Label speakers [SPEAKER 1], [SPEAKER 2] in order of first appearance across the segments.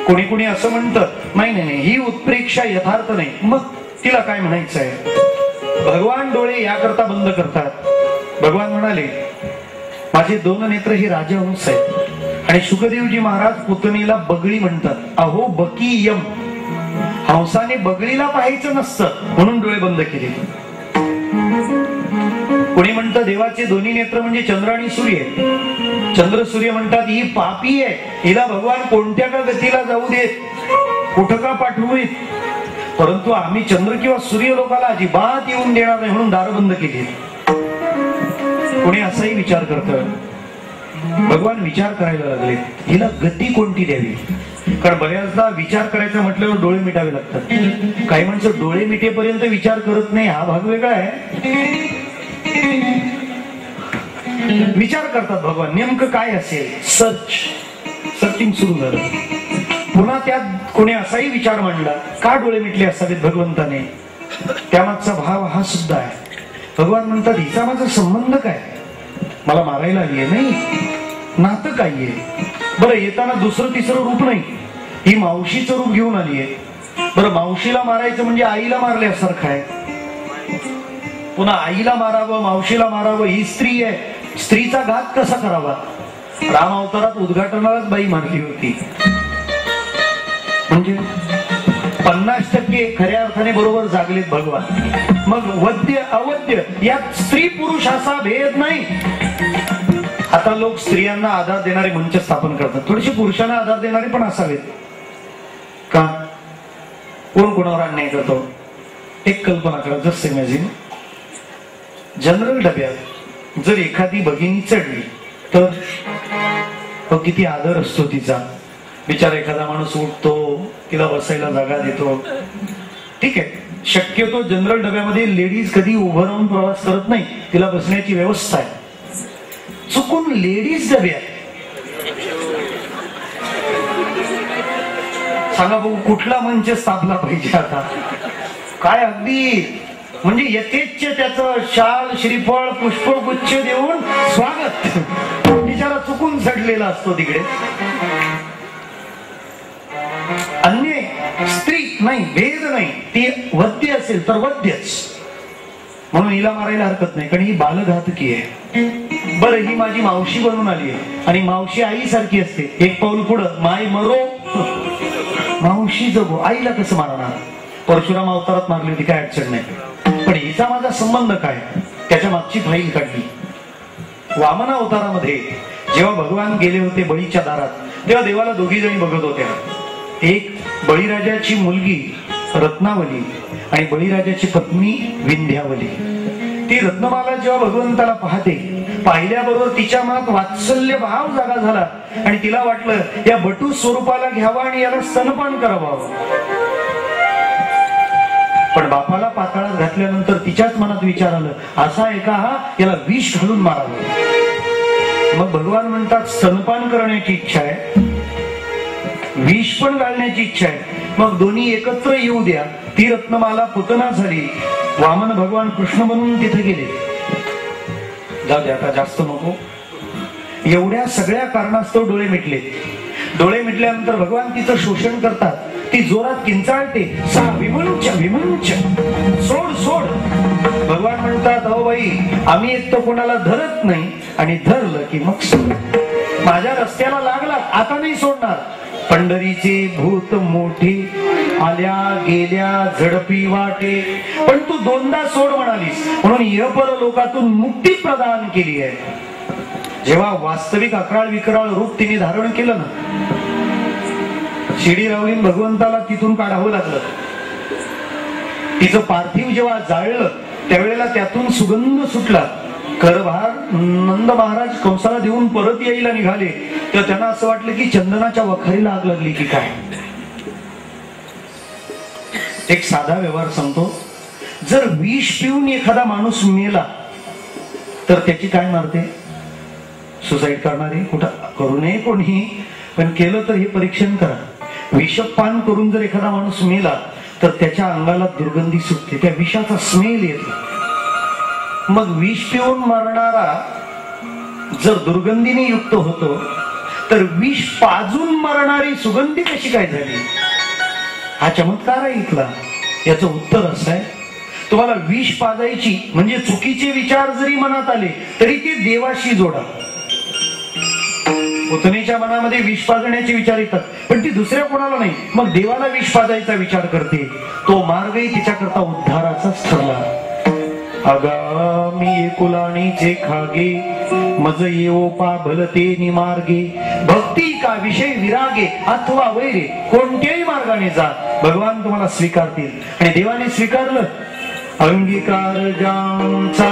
[SPEAKER 1] कोणी कोणी असं म्हणतं नाही नाही ही उत्प्रेक्षा यथार्थ नाही. मग तिला काय म्हणायचं आहे? भगवान डोळे याकरता बंद करतात. भगवान म्हणाले माझे 2 नेत्र ही राजहंस आहेत. आणि शुकदेवजी महाराज पुतणीला बगळी म्हणतात. अहो बकीयम, हंसाने बगळीला पाहायचं नसतं म्हणून डोळे बंद केले. कोणी म्हणतं देवाचे 2 नेत्र म्हणजे चंद्र आणि सूर्य. चंद्र सूर्य म्हणतात ही पापी आहे, हिला भगवान कोणत्या का गतीला जाऊ देत, कुठं का पाठवूत. परंतु आम्ही चंद्र किंवा सूर्य लोकाला अजिबात येऊन देणार नाही म्हणून दार बंद केली. कोणी असाही विचार करतं. भगवान विचार करायला लागले हिला गती कोणती द्यावी. कारण बऱ्याचदा विचार करायचा म्हटल्यावर डोळे मिटावे लागतात. काही माणसं डोळे मिटेपर्यंत विचार करत नाही, हा भाग वेगळा आहे. विचार करतात भगवान नेमकं काय असेल. सर्चिंग सुरू झालं. पुन्हा त्यात कोणी असाही विचार मांडला का डोळे मिटले असावेत भगवंताने. त्यामागचा भाव हा सुद्धा आहे. भगवान म्हणतात हिचा माझा संबंध काय, मला मारायला आलीये नाही, नातं काय आहे. बरं येताना 2-3 रूप नाही, ही मावशीचं रूप घेऊन आलीये. बरं मावशीला मारायचं म्हणजे आईला मारल्यासारखं आहे. पुन्हा आईला मारावं मावशीला मारावं, ही स्त्री आहे, स्त्रीचा घात कसा करावा. राम अवतारात उद्घाटनालाच बाई मारली होती. म्हणजे 50% खऱ्या अर्थाने बरोबर जागलेत भगवान. मग वद्य अवद्य यात स्त्री पुरुष असा भेद नाही. आता लोक स्त्रियांना आधार देणारे मंच स्थापन करतात. थोडेसे पुरुषांना आधार देणारे पण असावेत का. कोण कोणावर अन्याय करतो. एक कल्पना करा. जस्ट इमॅजिन जनरल डब्यात जर एखादी भगिनी चढली तर किती आदर असतो तिचा. बिचारा एखादा माणूस उठतो, तिला बसायला जागा देतो. ठीक आहे, शक्यतो जनरल डब्यामध्ये लेडीज कधी उभं राहून प्रवास करत नाही, तिला बसण्याची व्यवस्था आहे. चुकून लेडीज डब्यात सांगा बघू कुठला मंच स्थापला पाहिजे आता. काय अगदी म्हणजे यथेच्छ त्याचं शाल श्रीफळ पुष्पगुच्छ देऊन स्वागत. बिचारा चुकून चढलेला असतो तिकडे. अन्य स्त्री नाही, भेद नाही, ती वद्य असेल तर वद्यच म्हणून हिला मारायला हरकत नाही, कारण ही बालघातकी आहे. बरं ही माझी मावशी बनून आली आहे आणि मावशी आई सारखी असते. एक पाऊल पुढं माय मरो मावशी जगो. आईला कसं मारणार. परशुराम अवतारात मारली होती, काय अडचण नाही. पण हिचा माझा संबंध काय, त्याच्या मागची फाईल काढली. वामन अवतारामध्ये जेव्हा भगवान गेले होते बळीच्या दारात तेव्हा देवाला 2 जणी बघत होत्या. एक बळीराजाची मुलगी रत्नावली आणि बळीराजाची पत्नी विंध्यावली. ती रत्नमाला जेव्हा भगवंताला पाहते, पाहिल्याबरोबर तिच्या मनात वात्सल्य भाव जागा झाला आणि तिला वाटलं या बटू स्वरूपाला घ्यावा आणि याला स्तनपान करावं. पण बापाला पाताळात घातल्यानंतर तिच्याच मनात विचार आलं असा आहे का हा, याला विष घालून मारावं. मग भगवान म्हणतात स्तनपान करण्याची इच्छा आहे, विष पण घालण्याची इच्छा आहे. मग दोन्ही एकत्र येऊ द्या. ती रत्नमाला पुतना झाली. वामन भगवान कृष्ण बनून तिथे गेले. जाऊ द्या आता जास्त नको. एवढ्या सगळ्या कारणास्तव डोळे मिटले. डोळे मिटल्यानंतर भगवान तिचं शोषण करतात. ती जोरात किंचाळते सा विमंच विमंच सोड सोड. भगवान म्हणतात अहो बाई आम्ही एक तर कोणाला धरत नाही आणि धरलं की मग सोड. माझ्या रस्त्याला लागला आता नाही सोडणार. पंढरीचे भूत मोठे आल्या गेल्या झडपी वाटे, पण तू 2दा सोड म्हणालीस म्हणून इहपर लोकातून मुक्ती प्रदान केली आहे. जेव्हा वास्तविक अकराळ विकराळ रूप तिने धारण केलं ना, शिडी रावलीन भगवंताला तिथून काढावं लागलं. तिचं पार्थिव जेव्हा जाळलं त्यावेळेला त्यातून सुगंध सुटला. करभार नंद महाराज कंसाला देऊन परत यायला निघाले तेव्हा त्यांना असं वाटलं की चंदनाच्या वखारीला आग लागली की काय. एक साधा व्यवहार सांगतो. जर विष पिऊन एखादा माणूस मेला तर त्याची काय मारते. सुसाईड करणारे कुठं करू नये कोणी, पण केलं तर हे परीक्षण करा. विषपान करून जर एखादा माणूस मेला तर त्याच्या अंगाला दुर्गंधी सुटते, त्या विषाचा स्मेल येतो. मग विष पिऊन मरणारा जर दुर्गंधीने युक्त होतो तर विष पाजून मरणारी सुगंधी कशी काय झाली? हा चमत्कार आहे इथला. याचं उत्तर असं आहे, तुम्हाला विष पाजायची म्हणजे चुकीचे विचार जरी मनात आले तरी ते देवाशी जोडा. पुतणीच्या मनामध्ये विष पाजण्याचे विचार येतात, पण ती दुसऱ्या कोणाला नाही, मग देवाला विष पाजायचा विचार करते. तो मार्गही तिच्याकरता उद्धाराचाच ठरला. अगा मी एकुलाणीचे खागे मज येओ पा भलते निमार्गे. भक्ती का विषय विरागे अथवा वैरे, कोणत्याही मार्गाने जा, भगवान तुम्हाला स्वीकारतील. आणि देवाने स्वीकारलं. अंगीकार ज्यांचा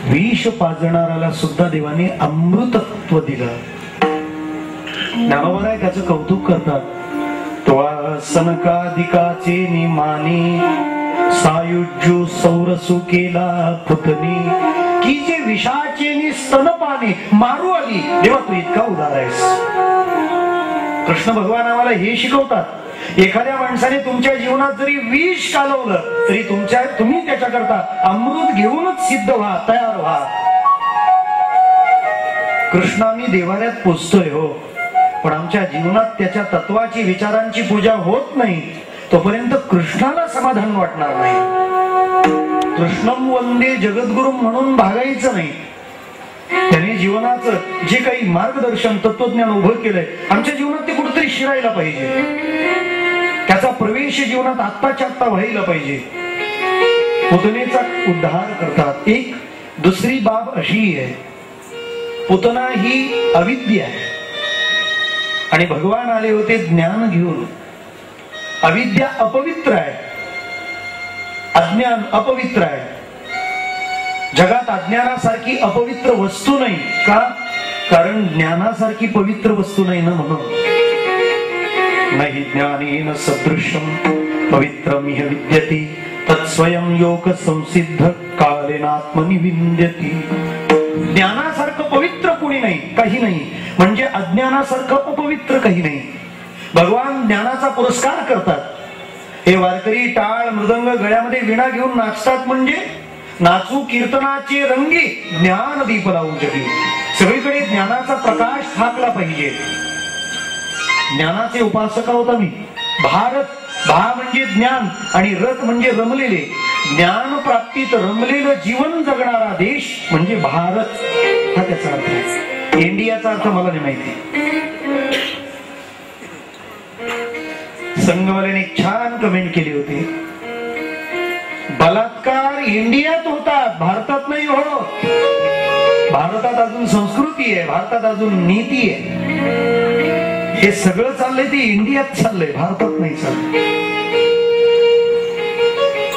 [SPEAKER 1] विष पाजणाऱ्याला सुद्धा देवाने अमृतत्व दिलं. ज्ञानोबा त्याचं कौतुक करतात. त्वा सनकाधिकाचे निमाने सायुज्यू सौरसू केला पुतनी, की जे विषाचे नि स्तनपाने मारू आली. देवा तू इतका उदार आहेस. कृष्ण भगवान आम्हाला हे शिकवतात, एखाद्या माणसाने तुमच्या जीवनात जरी विष कालवलं तरी तुम्ही त्याच्याकरता अमृत घेऊनच सिद्ध व्हा, तयार व्हा. कृष्ण आम्ही देवालयात पोचतोय हो, पण आमच्या जीवनात त्याच्या तत्वाची विचारांची पूजा होत नाही तोपर्यंत कृष्णाला समाधान वाटणार नाही. कृष्णम वंदे जगद्गुरु म्हणून भागायचं नाही. त्याने जीवनाचं जे काही मार्गदर्शन तत्वज्ञान उभं केलंय आमच्या जीवनात ते कुठेतरी शिरायला पाहिजे. त्याचा प्रवेश जीवनात आत्ताच्या आत्ता व्हायला पाहिजे. पुतनेचा उद्धार करतात. एक दुसरी बाब अशी आहे, पुतना ही अविद्या आहे आणि भगवान आले होते ज्ञान घेऊन. अविद्या अपवित्र आहे, अज्ञान अपवित्र आहे. जगात अज्ञानासारखी अपवित्र वस्तू नाही. का? कारण ज्ञानासारखी पवित्र वस्तू नाही ना, म्हणून. नहि ज्ञानेन सदृशं पवित्रम इह विद्यते तत्स्वयं योग संसिद्ध कालेनात्मनि विंद्यति. ज्ञानासारखं पवित्र कोणी नाही, काही नाही. म्हणजे अज्ञानासारखं अपवित्र काही नाही. भगवान ज्ञानाचा पुरस्कार करतात. हे वारकरी टाळ मृदंग गळ्यामध्ये विणा घेऊन नाचतात, म्हणजे नाचू कीर्तनाचे रंगी ज्ञान दीप लावू जगी. सगळीकडे ज्ञानाचा प्रकाश थाकला पाहिजे. ज्ञानाचे उपासक होता मी. भारत, भा म्हणजे ज्ञान आणि रथ म्हणजे रमलेले. ज्ञान प्राप्तीत रमलेलं जीवन जगणारा देश म्हणजे भारत, हा त्याचा अर्थ आहे. इंडियाचा अर्थ मला नाही माहिती. संगमवाल्याने एक छान कमेंट केली होती, बलात्कार इंडियात होतात, भारतात नाही होत. भारतात अजून संस्कृती आहे, भारतात अजून नीती आहे. हे सगळं चाललंय ते इंडियात चाललंय, भारतात नाही चाललंय.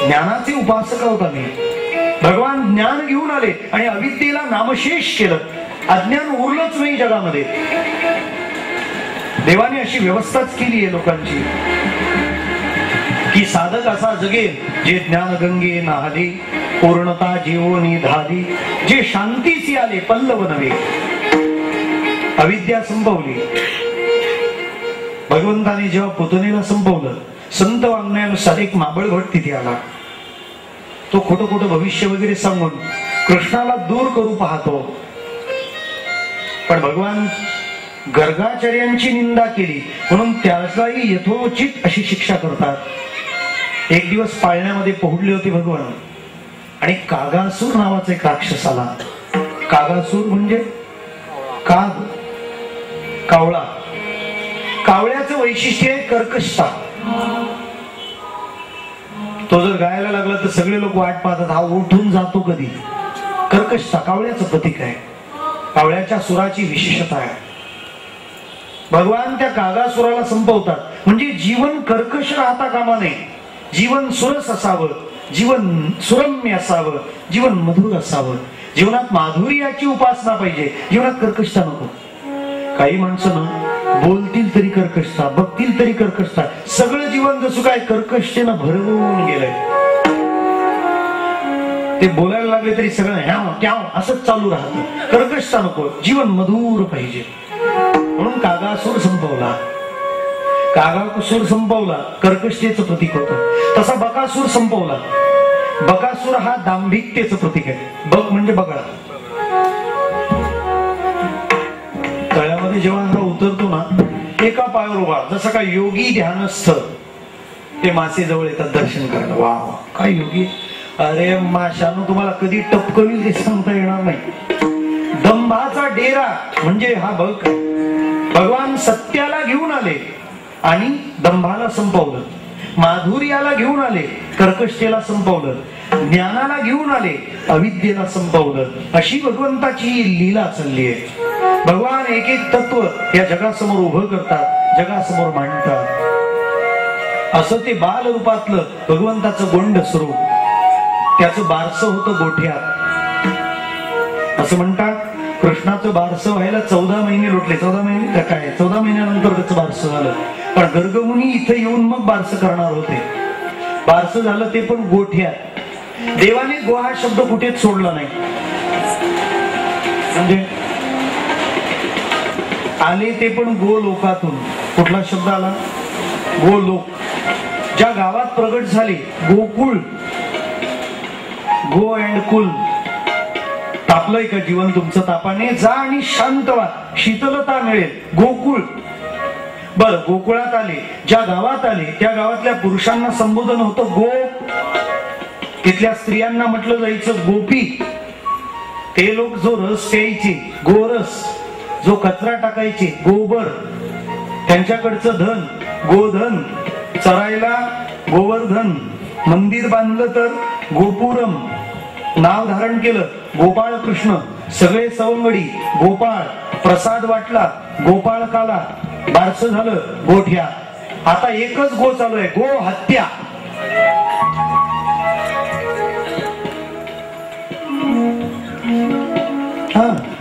[SPEAKER 1] ज्ञानाचे उपासक होता मी. भगवान ज्ञान घेऊन आले आणि अविद्येला नामशेष केलं. अज्ञान उरलंच नाही जगामध्ये. देवाने अशी व्यवस्थाच केली आहे लोकांची की साधक असा जगेल जे ज्ञान गंगे नाहले, पूर्णता जीवोनी धाली, जे शांतीची आले पल्लव नव्हे. अविद्या संपवली. भगवंताने जेव्हा पुतनेला संपवलं, संत वाङ्मयानुसार एक माबळभट तिथे आला. तो खोटं खोटं भविष्य वगैरे सांगून कृष्णाला दूर करू पाहतो. पण भगवान गर्गाचार्यांची निंदा केली म्हणून त्यालाही यथोचित अशी शिक्षा करतात. एक दिवस पाळण्यामध्ये पोहडले होते भगवान आणि कागासूर नावाचा एक राक्षस आला. कागासूर म्हणजे काग, कावळा. कावळ्याचं वैशिष्ट्य आहे कर्कशता. तो जर गायला लागला तर सगळे लोक वाट पाहतात, हा उठून जातो कधी. कर्कशता कावळ्याचं प्रतीक आहे. कावळ्याच्या सुराची विशेषता आहे. भगवान त्या कागासुराला संपवतात. म्हणजे जीवन कर्कश राहता कामा नये. जीवन सुरस असावं, जीवन सुरम्य असावं, जीवन मधुर असावं. जीवनात माधुर्याची उपासना पाहिजे, जीवनात कर्कशता नको. काही माणसं ना बोलतील तरी कर्कशता, बघतील तरी कर्कशता. सगळं जीवन जसं काय कर्कशतेनं भरवून गेलंय. ते बोलायला लागले तरी सगळं ह्याव त्याव असंच चालू राहतं. कर्कशता नको, जीवन मधुर पाहिजे. म्हणून कागासूर संपवला. कागासूर संपवला कर्कशतेचं प्रतीक होतं. तसा बकासूर संपवला. बकासूर हा दांभिकतेचं प्रतीक आहे. बक म्हणजे बगळा. तळ्यामध्ये जेव्हा हा उतरतो ना, एका पायावर उभा, जसं काय योगी ध्यानस्थ. ते मासे जवळ येतात दर्शन करायला. वा काय योगी. अरे माशानो, तुम्हाला कधी टपकवी ते सांगता येणार नाही. दंभाचा डेरा म्हणजे हा बक. भगवान सत्याला घेऊन आले आणि दंभाला संपवलं. माधुर्याला घेऊन आले, कर्कशतेला संपवलं. ज्ञानाला घेऊन आले, अविद्येला संपवलं. अशी भगवंताची लीला चालली आहे. भगवान एक एक तत्व या जगासमोर उभं करतात, जगासमोर मांडतात. असं ते बाल रूपातलं भगवंताचं गोंड स्वरूप. त्याचं बारसं होतं गोठ्यात. असं म्हणतात कृष्णाचं बारसं व्हायला 14 महिने लोटले. 14 महिने काय, 14 महिन्यानंतर त्याचं बारसं झालं. पण गर्गमुनी इथे येऊन मग बारसं करणार होते. बारसं झालं ते पण गोठ्यात. देवाने गो हा शब्द कुठेच सोडला नाही. म्हणजे आले ते पण गोलोकातून. कुठला शब्द आला? गोलोक. ज्या गावात प्रगट झाले, गोकुळ, गो अँड कुल. तापलंय का जीवन तुमचं तापाने? जा आणि शांत व्हा, शीतलता मिळेल. गोकुळ. बर, गोकुळात आले, ज्या गावात आले त्या गावातल्या पुरुषांना संबोधन होतं गोप. तिथल्या स्त्रियांना म्हटलं जायचं गोपी. ते लोक जो रस प्यायचे गोरस, जो कचरा टाकायचे गोबर, त्यांच्याकडचं धन गोधन, चरायला गोवर्धन, मंदिर बांधलं तर गोपुरम, नाव धारण केलं गोपाळ कृष्ण, सगळे सवंगडी गोपाळ, प्रसाद वाटला गोपाळकाला, बारस झालं गोठ्या. आता एकच गो चालू आहे, गो हत्या.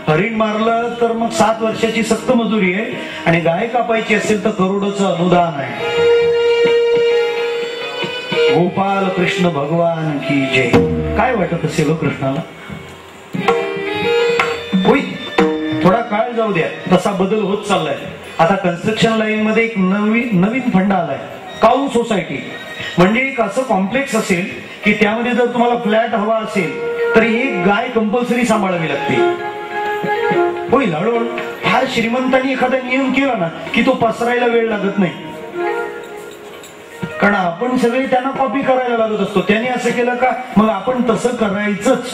[SPEAKER 1] हरिण मारलं तर मग 7 वर्षाची सक्त मजुरी आहे, आणि गाय कापायची असेल तर करोडोचं अनुदान आहे. गोपाल कृष्ण भगवान की जय. काय वाटत असेल कृष्णाला? होईल, थोडा काळ जाऊ द्या, तसा बदल होत चाललाय. आता कन्स्ट्रक्शन लाईन मध्ये एक नवीन फंड आलाय, काऊ सोसायटी. म्हणजे एक असं कॉम्प्लेक्स असेल की त्यामध्ये जर तुम्हाला फ्लॅट हवा असेल तर एक गाय कंपल्सरी सांभाळावी लागते. होईल हळूहळू. फार श्रीमंतांनी एखादा नियम केला ना की तो पसरायला वेळ लागत नाही, कारण आपण सगळे त्यांना कॉपी करायला लागत असतो. त्यांनी असं केलं का, मग आपण तसं करायचंच.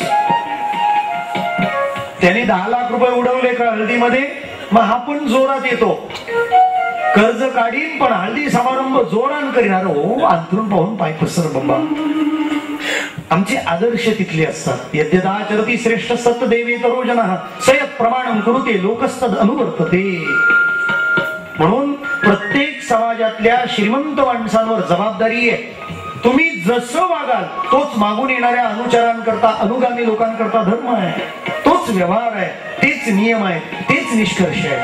[SPEAKER 1] त्यांनी 10 लाख रुपये उडवले का हळदीमध्ये, मग हा पण जोरात येतो, कर्ज काढीन पण हळदी समारंभ जोरान करीणार. हो, अंतरून पाहून पाय पसर बाबा. आमचे आदर्श तिथले असतात. यद्यदाचरती श्रेष्ठ सत देवे तरोजनः सयत प्रमाणं कुरुते लोकस्तद अनुवर्तते. म्हणून प्रत्येक समाजातल्या श्रीमंत माणसांवर जबाबदारी आहे. तुम्ही जसं वागाल तोच मागून येणाऱ्या अनुचरांकरता, अनुगामी लोकांकरता धर्म आहे, तोच व्यवहार आहे, तेच नियम आहे, तेच निष्कर्ष आहे.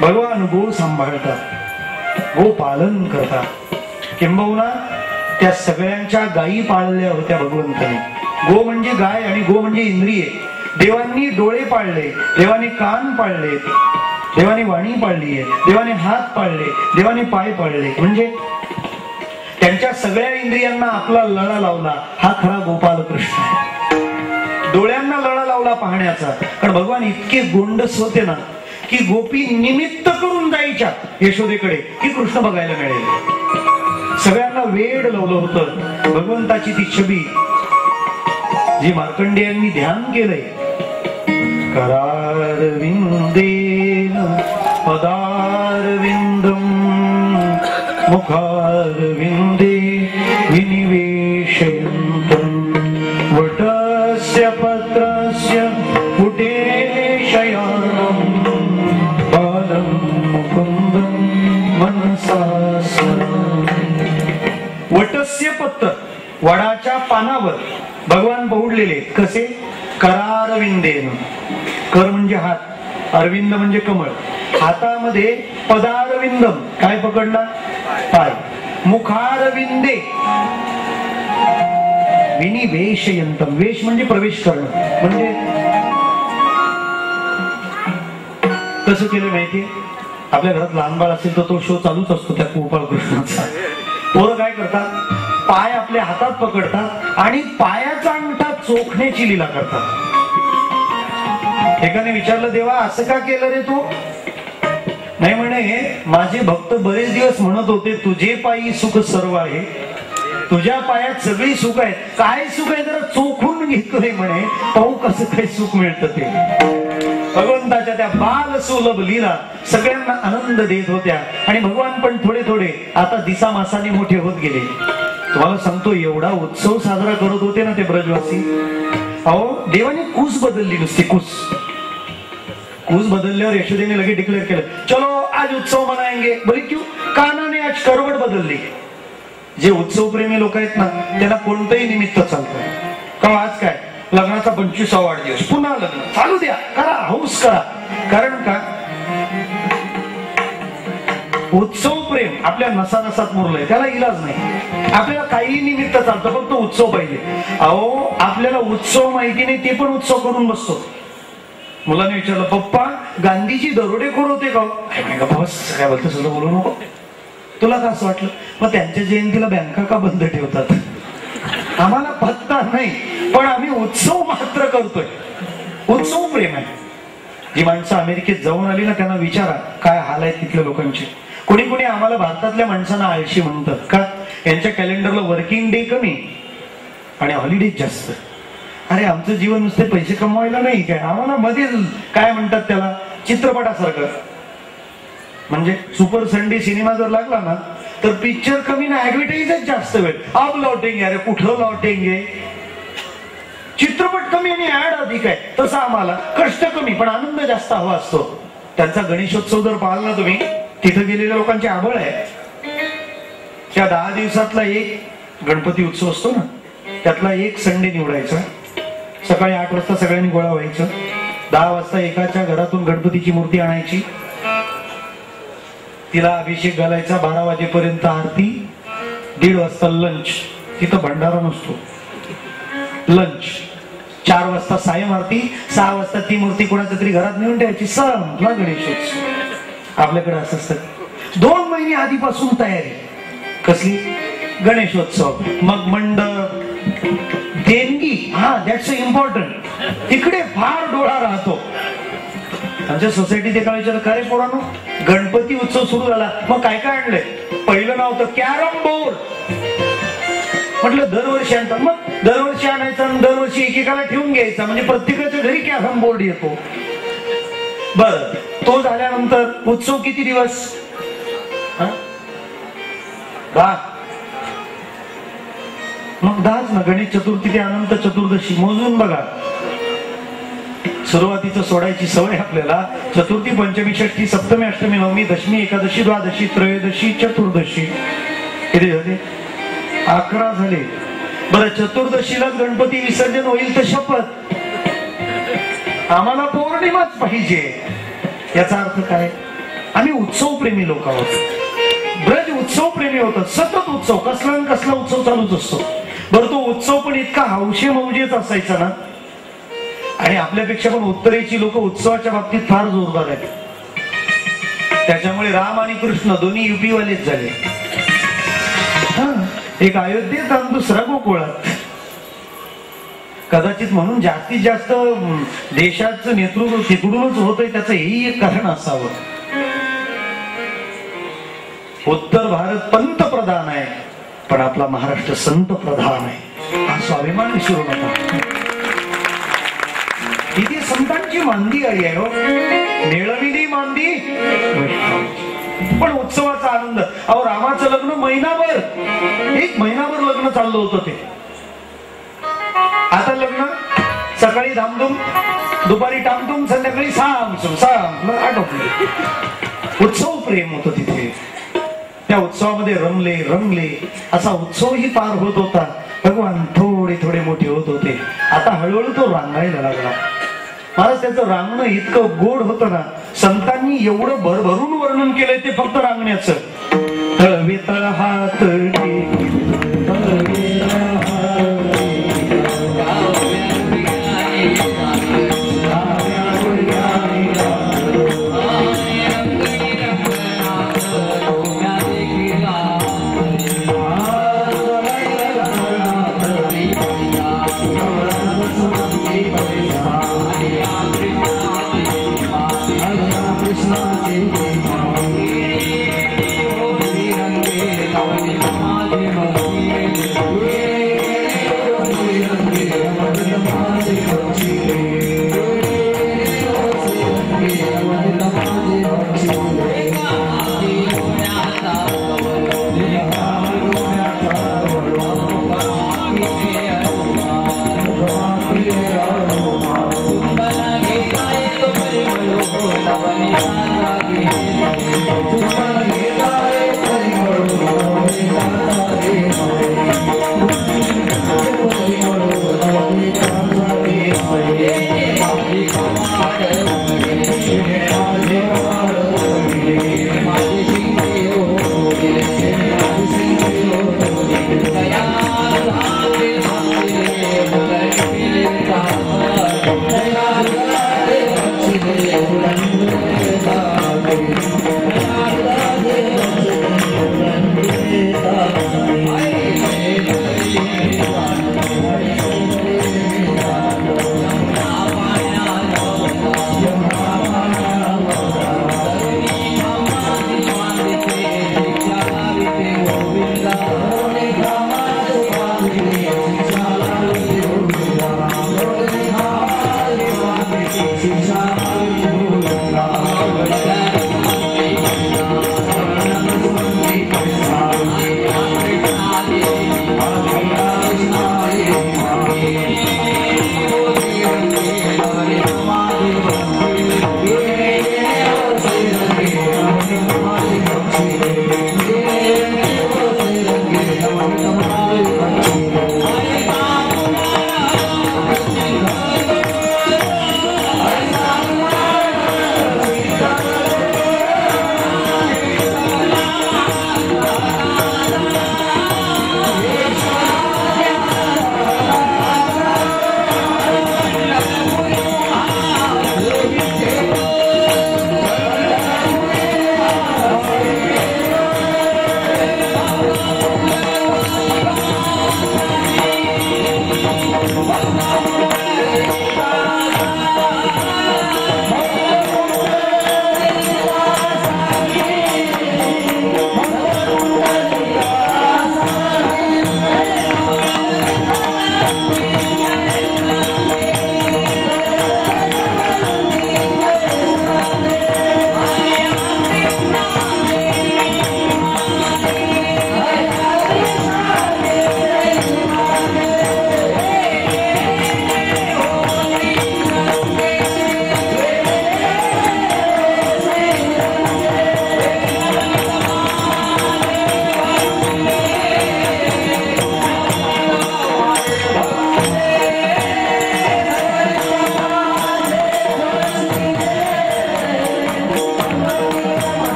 [SPEAKER 1] भगवान गो सांभाळतात, गो पालन करतात. किंबहुना त्या सगळ्यांच्या गायी पाळल्या होत्या भगवंताने. गो म्हणजे गाय आणि गो म्हणजे इंद्रिये. देवांनी डोळे पाळले, देवाने कान पाळले, देवाने वाणी पाळली आहे, देवाने हात पाळले, देवाने पाय पाळले. म्हणजे त्यांच्या सगळ्या इंद्रियांना आपला लळा लावला. हा खरा गोपाल कृष्ण आहे. डोळ्यांना लळा लावला पाहण्याचा, कारण भगवान इतके गोंडस होते ना की गोपी निमित्त करून जायच्या यशोदेकडे की कृष्ण बघायला मिळेल. सगळ्यांना वेड लावलं होतं. भगवंताची ती छबी जी मार्कंडेयांनी ध्यान केलंय. करारविंदेन पदारविंदम मुखारविंदे विनिवेशयन्तम् वटस्य पत्रस्य पुटे शयानम् बालं मुकुन्दं मनसा स्मरामि. वटस्य पत्र, वडाच्या पानावर भगवान बहुडलेले. कसे? करारविंदेन. कर म्हणजे हात, अरविंद म्हणजे कमळ. हातामध्ये पदारविंदम, काय पकडला? पाय. मुखारविंदे विनिवेशयन्तम, वेश म्हणजे प्रवेश करणं. म्हणजे कसं केलं माहितीये? आपल्या घरात लहान बाळ असेल तर तो शो चालूच असतो त्या गोपाळ कृष्णाचा. पोरं काय करतात? पाय आपल्या हातात पकडतात आणि पायाचा अंगठा चोखण्याची लीला करतात. एकाने विचारलं, देवा असं का केलं रे तू? नाही म्हणे, माझे भक्त बरेच दिवस म्हणत होते तुझे पायी सुख सर्व आहे, तुझ्या पायात सगळी सुख आहे. काय सुख आहे जरा चोखून घेतोय म्हणे, पाहू कसं काही सुख मिळतं ते. भगवंताच्या त्या बाल सुलभ लीला सगळ्यांना आनंद देत होत्या. आणि भगवान पण थोडे थोडे आता दिसा मासाने मोठे होत गेले. तुम्हाला सांगतो, एवढा उत्सव साजरा करत होते ना ते ब्रजवासी. अहो, देवाने कूस बदलली नुसती. कूस बदलल्यावर यशोदेने लगेच डिक्लेअर केलं, चलो आज उत्सव मनाएंगे. बोले क्यों? कानाने आज करवट बदलली. जे उत्सव प्रेमी लोक आहेत ना त्यांना कोणतंही निमित्त चालतं. का आज काय लग्नाचा 25वा वाढदिवस, पुन्हा लग्न चालू द्या, करा, हौस करा. कारण का? उत्सव प्रेम आपल्या नसानसात मुरलंय, त्याला इलाज नाही. आपल्याला काही निमित्त चालतं, फक्त उत्सव पाहिजे. अहो, आपल्याला उत्सव माहिती नाही ते पण उत्सव करून बसतो. मुलाने विचारलं, पप्पा गांधीजी दरोडेखोर होते का? बस काय बोलतो, सगळं बोलू नको. तुला का असं वाटलं? मग त्यांच्या जयंतीला बँका का बंद ठेवतात? आम्हाला पत्ता नाही, पण आम्ही उत्सव मात्र करतोय. उत्सव प्रेम आहे. जी माणसं अमेरिकेत जाऊन आली ना त्यांना विचारा काय हाल आहेत तिथल्या लोकांचे. कोणी कोणी आम्हाला भारतातल्या माणसांना आळशी म्हणतात. का? यांच्या कॅलेंडरला वर्किंग डे कमी आणि हॉलिडे जास्त. अरे आमचं जीवन नुसते पैसे कमवायला नाही काय, आम्हाला मध्ये काय म्हणतात त्याला, चित्रपटासारखं. म्हणजे सुपर संडे सिनेमा जर लागला ना तर पिक्चर कमी ना, ऍडव्हर्टाईजच जास्त वेळ. अब लौटेंगे, अरे कुठं लौटेंगे. चित्रपट कमी आणि ऍड अधिक आहे. तसं आम्हाला कष्ट कमी पण आनंद जास्त हवा असतो. त्यांचा गणेशोत्सव जर पाहिला ना तुम्ही, तिथं गेलेल्या लोकांची आबळ आहे. त्या 10 दिवसातला एक गणपती उत्सव असतो ना, त्यातला एक संडे निवडायचा. सकाळी 8 वाजता सगळ्यांनी गोळा व्हायचं. 10 वाजता एकाच्या घरातून गणपतीची मूर्ती आणायची, तिला अभिषेक घालायचा. 12 वाजेपर्यंत आरती, 1:30 वाजता लंच. तिथं भंडारा नसतो, लंच. 4 वाजता सायं आरती. 6 वाजता ती मूर्ती कोणाच्या तरी घरात नेऊन ठेवायची. संपला गणेशोत्सव. आपल्याकडे असं असतं 2 महिने आधीपासून तयारी. कसली? गणेशोत्सव. मग मंडप, देणगी. हा, दॅट्स इम्पॉर्टंट. इकडे फार डोळा राहतो. आमच्या सोसायटीत एका विचार, खरे पोरांनो गणपती उत्सव सुरू झाला, मग काय काय आणलंय? पहिलं नाव होतं कॅरम बोर्ड. म्हटलं दरवर्षी आणतात. मग दरवर्षी आणायचा आणि दरवर्षी एकेकाला ठेवून घ्यायचा, म्हणजे प्रत्येकाच्या घरी कॅरम बोर्ड येतो. बर, तो झाल्यानंतर उत्सव किती दिवस? 10. मग 10च ना. गणेश चतुर्थी ते अनंत चतुर्दशी मोजून बघा. सुरुवातीचं सोडायची सवय आपल्याला. चतुर्थी, पंचमी, षष्ठी, सप्तमी, अष्टमी, नवमी, दशमी, एकादशी, द्वादशी, त्रयोदशी, चतुर्दशी. किती झाले? 11 झाले. बरं, चतुर्दशीलाच गणपती विसर्जन होईल तर शपथ आम्हाला पौर्णिमाच पाहिजे. याचा अर्थ काय? आम्ही उत्सव प्रेमी लोक आहोत. ब्रज उत्सव प्रेमी होतं. सतत उत्सव, कसला न कसला उत्सव चालूच असतो. बरं, तो उत्सव पण इतका हौशे मौजेच असायचा ना. आणि आपल्यापेक्षा पण उत्तरेची लोक उत्सवाच्या बाबतीत फार जोरदार आहेत. त्याच्यामुळे राम आणि कृष्ण दोन्ही युपी वालेच झाले. एक अयोध्येत आणि दुसरा गोकुळात. कदाचित म्हणून जास्तीत जास्त देशाचं नेतृत्व तिकडूनच होतंय, त्याचं हेही एक कारण असावं. उत्तर भारत पंतप्रधान आहे, पण आपला महाराष्ट्र संत प्रधान आहे. हा स्वाभिमान विसरू नका. इथे संतांची मांदी आली आहे हो. मेळविली मांदी. पण उत्सवाचा आनंद. अहो, रामाचं लग्न महिनाभर, 1 महिनाभर लग्न चाललं होतं ते. आता लग्न सकाळी धामधूम, दुपारी टामधूम, संध्याकाळी साम आटोपले. उत्सव प्रेम होतं तिथे. त्या उत्सवामध्ये रमले असा उत्सवही पार होत होता. भगवान थोडे थोडे मोठे होत होते. आता हळूहळू तो रांगायला लागला. महाराज, त्याचं रांगणं इतकं गोड होतं ना. संतांनी एवढं भरभरून वर्णन केलंय ते फक्त रांगण्याचं. तळवेतळ हात
[SPEAKER 2] Krishna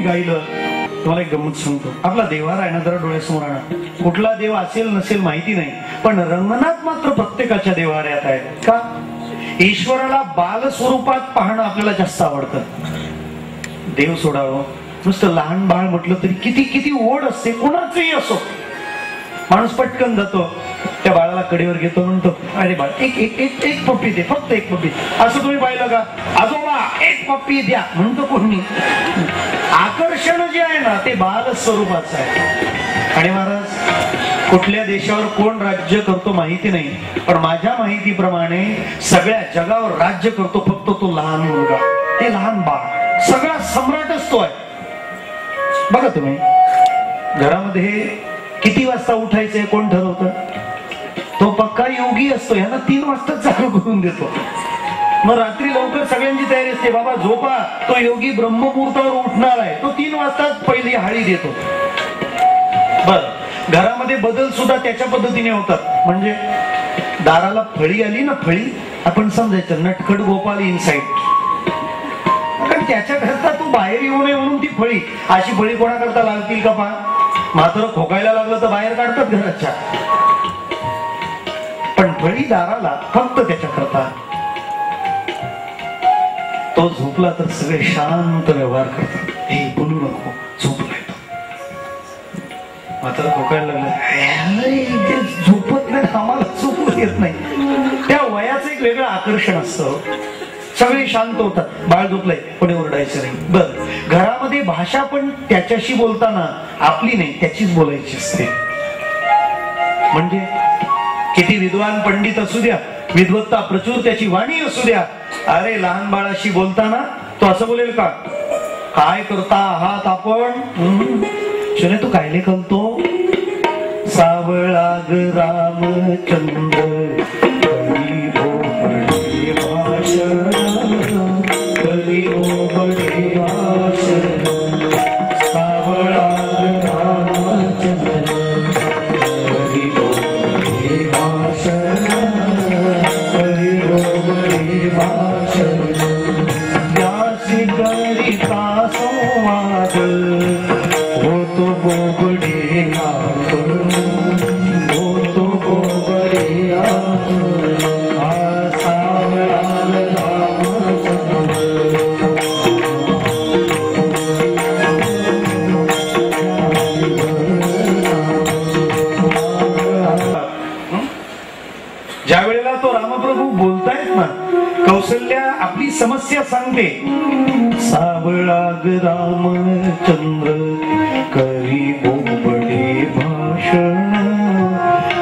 [SPEAKER 1] गायलं. तुम्हाला एक गंमत सांगतो. आपला देवारा आहे ना, जरा डोळ्यासमोर आणा. कुठला देव असेल नसेल माहिती नाही, पण रंगनाथ मात्र प्रत्येकाच्या देवाऱ्यात आहे. का? ईश्वराला बाल स्वरूपात पाहणं आपल्याला जास्त आवडतं. देव सोडावं, नुसतं लहान बाळ म्हटलं तरी किती किती ओढ असते. कोणाचंही असो, माणूस पटकन जातो, त्या बाळाला कडेवर घेतो, म्हणतो अरे बाळ एक एक एक एक पप्पी दे, फक्त एक पप्पी. असं तुम्ही पाहिलं का? आजोबा एक पप्पी द्या म्हणतो कोणी. आकर्षण जे आहे ना, ते बाल स्वरूपाचं आहे. आणि महाराज, कुठल्या देशावर कोण राज्य करतो माहिती नाही, पण माझ्या माहितीप्रमाणे सगळ्या जगावर राज्य करतो फक्त तो लहान मुलगा, ते लहान बाळ. सगळा सम्राटच तो आहे. बघा तुम्ही, घरामध्ये किती वाजता उठायचंय कोण ठरवतं? तो पक्का योगी असतो. ह्याला 3 वाजता चालू करून देतो. मग रात्री लवकर सगळ्यांची तयारी असते, बाबा झोपा, तो योगी ब्रह्ममुहूर्तावर उठणार आहे. तो 3 वाजता पहिली हाळी देतो. बर, घरामध्ये बदल सुद्धा त्याच्या पद्धतीने होतात. म्हणजे दाराला फळी आली ना, फळी आपण समजायचं नटखट गोपाल इनसाइड. कारण त्याच्याकरता तू बाहेर येऊ नये म्हणून ती फळी. अशी फळी कोणाकरता लागतील का? पहा, मात्र खोकायला लागलं तर बाहेर काढतात घराच्या, पण फळी दाराला फक्त त्याच्याकरता. तो झोपला तर सगळे शांत व्यवहार करतात. हे बोलू नको, झोपलाय तो. मात्र खोकायला लागलं, झोपत नाही, आम्हाला झोपू येत नाही. त्या वयाचं एक वेगळं आकर्षण असतं. सगळे शांत होतात, बाळ झोपलंय, कोणी ओरडायचं नाही. बर, घरामध्ये भाषा पण त्याच्याशी बोलताना आपली नाही, त्याचीच बोलायची असते. म्हणजे किती विद्वान पंडित असू द्या, विद्वत्ता प्रचूर त्याची वाणी असू द्या, अरे लहान बाळाशी बोलताना तो असं बोलेल का? काय करता आहात आपण? शोने तू कायले कळतो? सावळा ग रामचंद्र करी बडे भाषण, करी बडे भाषण. सावळा ग रामचंद्र करी बडे भाषण, करी बडे भाषण. त्यासी करिता संवाद होतो बोबडे आपण, होतो बोबडे आपण. सावळा ज्या वेळेला तो रामप्रभू बोलतायत ना, कौशल्या आपली समस्या सांगते. सावळा ग रामचंद्र करी बोबडे भाषण,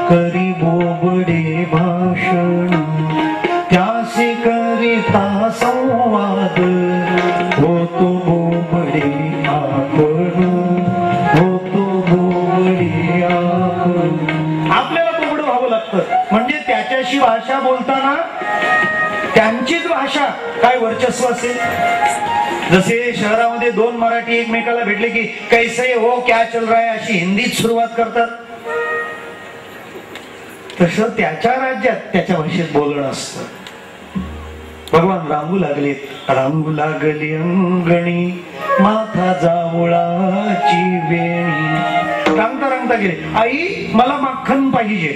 [SPEAKER 1] करी बोबडे भाषण. त्यासे करिता संवाद होतो बोबडे आपण, होतो बोबडे आपण. आपल्याला बोबड व्हावं लागतं. म्हणजे त्याच्याशी भाषा बोलताना त्यांचीच भाषा काय वर्चस्व असेल. जसे शहरामध्ये 2 मराठी एकमेकाला भेटले की कैसे हो, क्या चल रहा है, अशी हिंदीत सुरुवात करतात. तसं त्याच्या राज्यात त्याच्या भाषेत बोलणं असतं. भगवान रांगू लागले, रांगू लागले अंगणी माथा जावळाची वेणी. रांगता रांगता गेले, आई मला माखन पाहिजे.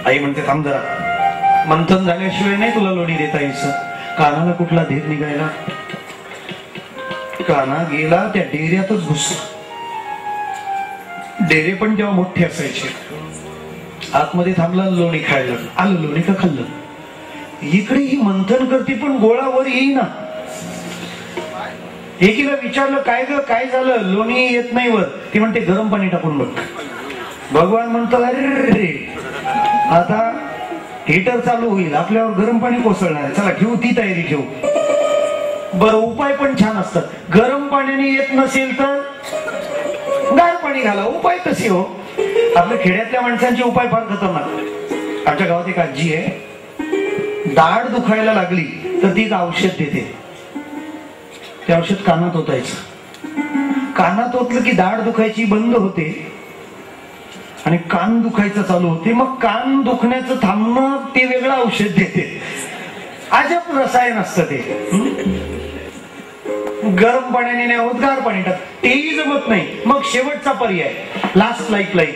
[SPEAKER 1] आई म्हणते थांब जरा, मंथन झाल्याशिवाय नाही तुला लोणी देता यायचं. कानाला कुठला धीर निघायला, काना गेला त्या डेऱ्यातच घुसला. डेरे पण तेव्हा मोठे असायचे. आतमध्ये थांबला, लोणी खायला आलं. लोणी का खाल्लं? इकडे ही मंथन करते पण गोळावर येईना. एकीला विचारलं काय ग काय झालं, लोणी येत नाही वर. ती म्हणते गरम पाणी टाकून बघ. भगवान म्हणतो अरे आता हीटर चालू होईल, आपल्यावर गरम पाणी कोसळणार आहे, चला ठेवू, ती तयारी ठेवू. बरं, उपाय पण छान असतात. गरम पाण्याने येत नसेल तर गार पाणी घाला. उपाय कसे हो? आपल्या खेड्यातल्या माणसांचे उपाय फार खतरनाक. आमच्या गावात एक आजी आहे, दाढ दुखायला लागली तर ती एक औषध देते. ते औषध कानात ओतायचं. कानात ओतलं की दाढ दुखायची बंद होते आणि कान दुखायचं चालू होते. मग कान दुखण्याचं थांबणं ते वेगळं औषध देते. अजब रसायन असतं ते. गरम पाण्याने नाही होत, गार पाणी टाक, तेही जमत नाही. मग शेवटचा पर्याय, लास्ट लाईफलाईन,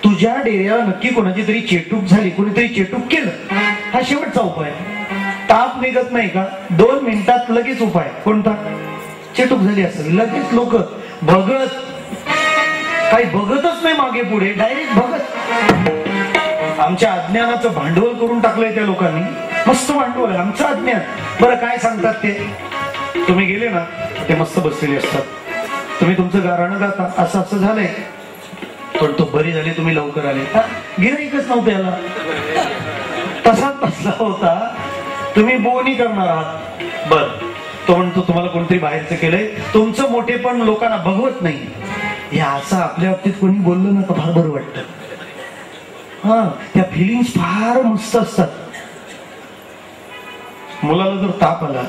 [SPEAKER 1] तुझ्या डेऱ्याला नक्की कोणाची तरी चेटूक झाली, कोणीतरी चेटूक केलं, हा शेवटचा उपाय. ताप निघत नाही का, 2 मिनिटात लगेच उपाय. कोणता? चेटूक झाली असेल, लगेच लोक भगत, काही बघतच नाही मागे पुढे, डायरेक्ट भगत. आमच्या अज्ञानाचं भांडवल करून टाकलंय त्या लोकांनी. मस्त भांडवल आहे आमचं अज्ञान. बरं काय सांगतात ते? तुम्ही गेले ना, ते मस्त बसलेले असतात. तुम्ही तुमचं गाणं गाता, असं असं झालंय, पण तो बरी झाली, तुम्ही लवकर आले. गिऱ्हाईकच नव्हतं याला, तसाच बसला होता. तुम्ही बोनी करणार आहात. बर, तो म्हणतो तुम्हाला कोणतरी बाहेरचं केलंय, तुमचं मोठेपण लोकांना बघवत नाही. हे असं आपल्या बाबतीत कोणी बोललं ना का फार बरं वाटतं. हा, त्या फिलिंग्स फार मस्त असतात. मुलाला जर ताप आला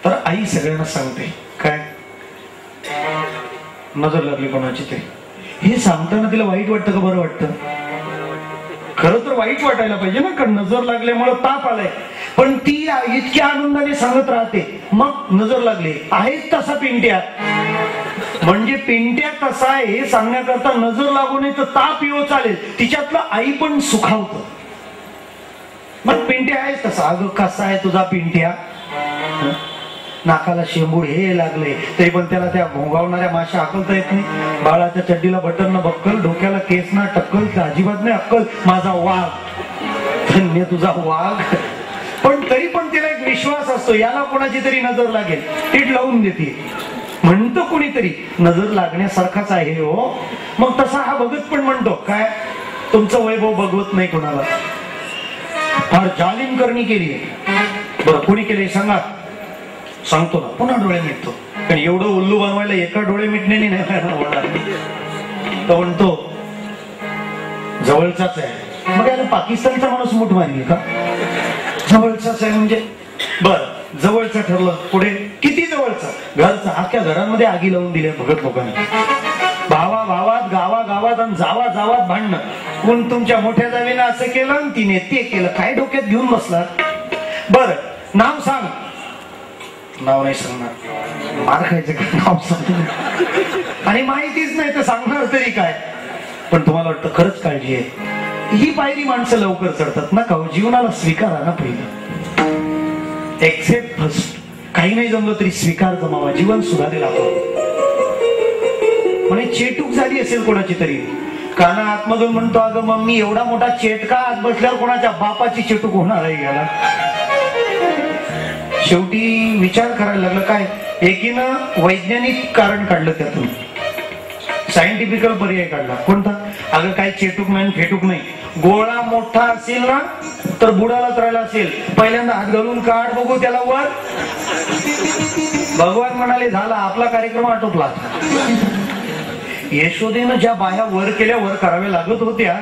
[SPEAKER 1] तर आई सगळ्यांना सांगते, काय नजर लागली कोणाची ते. हे सांगताना तिला वाईट वाटतं का बरं वाटतं? खरं तर वाईट वाटायला पाहिजे ना, कारण नजर लागल्यामुळे ताप आलाय. पण ती इतक्या आनंदाने सांगत राहते. मग नजर लागली, आहेच तसा पिंट्या, म्हणजे पिंट्या कसा आहे हे सांगण्याकरता नजर लागू नये तर ताप येऊ चालेल, तिच्यातलं आई पण सुखावतं. मग पिंट्या आहे तसा. अगं कसा आहे तुझा पिंट्या? नाकाला शेंबूड हे लागले तरी पण त्याला त्या भोंगावणाऱ्या माश्या अकलता येत नाही. बाळाच्या चड्डीला बटन न बक्कल, डोक्याला केस ना टक्कल, अजिबात नाही अक्कल. माझा वाघ, धन्य तुझा वाघ. पण तरी पण तिला एक विश्वास असतो, याला कोणाची तरी नजर लागेल, तीट लावून देते. म्हणतो कुणीतरी नजर लागण्यासारखाच आहे हो. मग तसा हा भगत पण म्हणतो, काय तुमचं वैभव बघवत नाही कोणाला, फार जालिम करणी केली. बरं कोणी केली सांगा? सांगतो ना, पुन्हा डोळे मिटतो. कारण एवढं उल्लू बनवायला एका डोळे मिटण्याने नाही होणार. तो म्हणतो जवळचाच आहे. मग याला पाकिस्तानचा माणूस मूठ मारली का? जवळचाच आहे म्हणजे बर, जवळचं ठरलं. पुढे किती जवळचा? घरचा. अख्ख्या घरांमध्ये आगी लावून दिल्या भगत लोकांनी. भावा भावात, गावा गावात आणि जावा जावात भांडणं. कोण तुमच्या मोठ्या जावीनं असं केलं आणि तिने ते केलं. काय डोक्यात घेऊन बसला? बर नाव सांग. नाव नाही सांगणार, मार खायचं का? नाव सांग. आणि माहितीच नाही तर सांगणार तरी काय? पण तुम्हाला वाटतं खरंच काळजी आहे. ही पायरी माणसं लवकर चढतात ना का? जीवनाला स्वीकारा ना पहिलं. Accept first. काही नाही जमलं तरी स्वीकार जमावा, जीवन सुधारेल आपण. म्हणे चेटूक झाली असेल कोणाची तरी, काना आतमधून म्हणतो, अगं मम्मी एवढा मोठा चेटका आत बसल्यावर कोणाच्या बापाची चेटूक होणार आहे याला. शेवटी विचार करायला लागलं. काय? एकीनं वैज्ञानिक कारण काढलं, त्यातून सायंटिफिकल पर्याय काढला. कोणता? अगं काही चेटूक नाही फेटूक नाही. गोळा मोठा असेल ना तर बुडालाच राहिला असेल. पहिल्यांदा हात घालून काढ बघू त्याला वर. भगवान म्हणाले झाला आपला कार्यक्रम आटोपला. यशोदेनं ज्या बाया वर केल्या वर कराव्या लागत होत्या,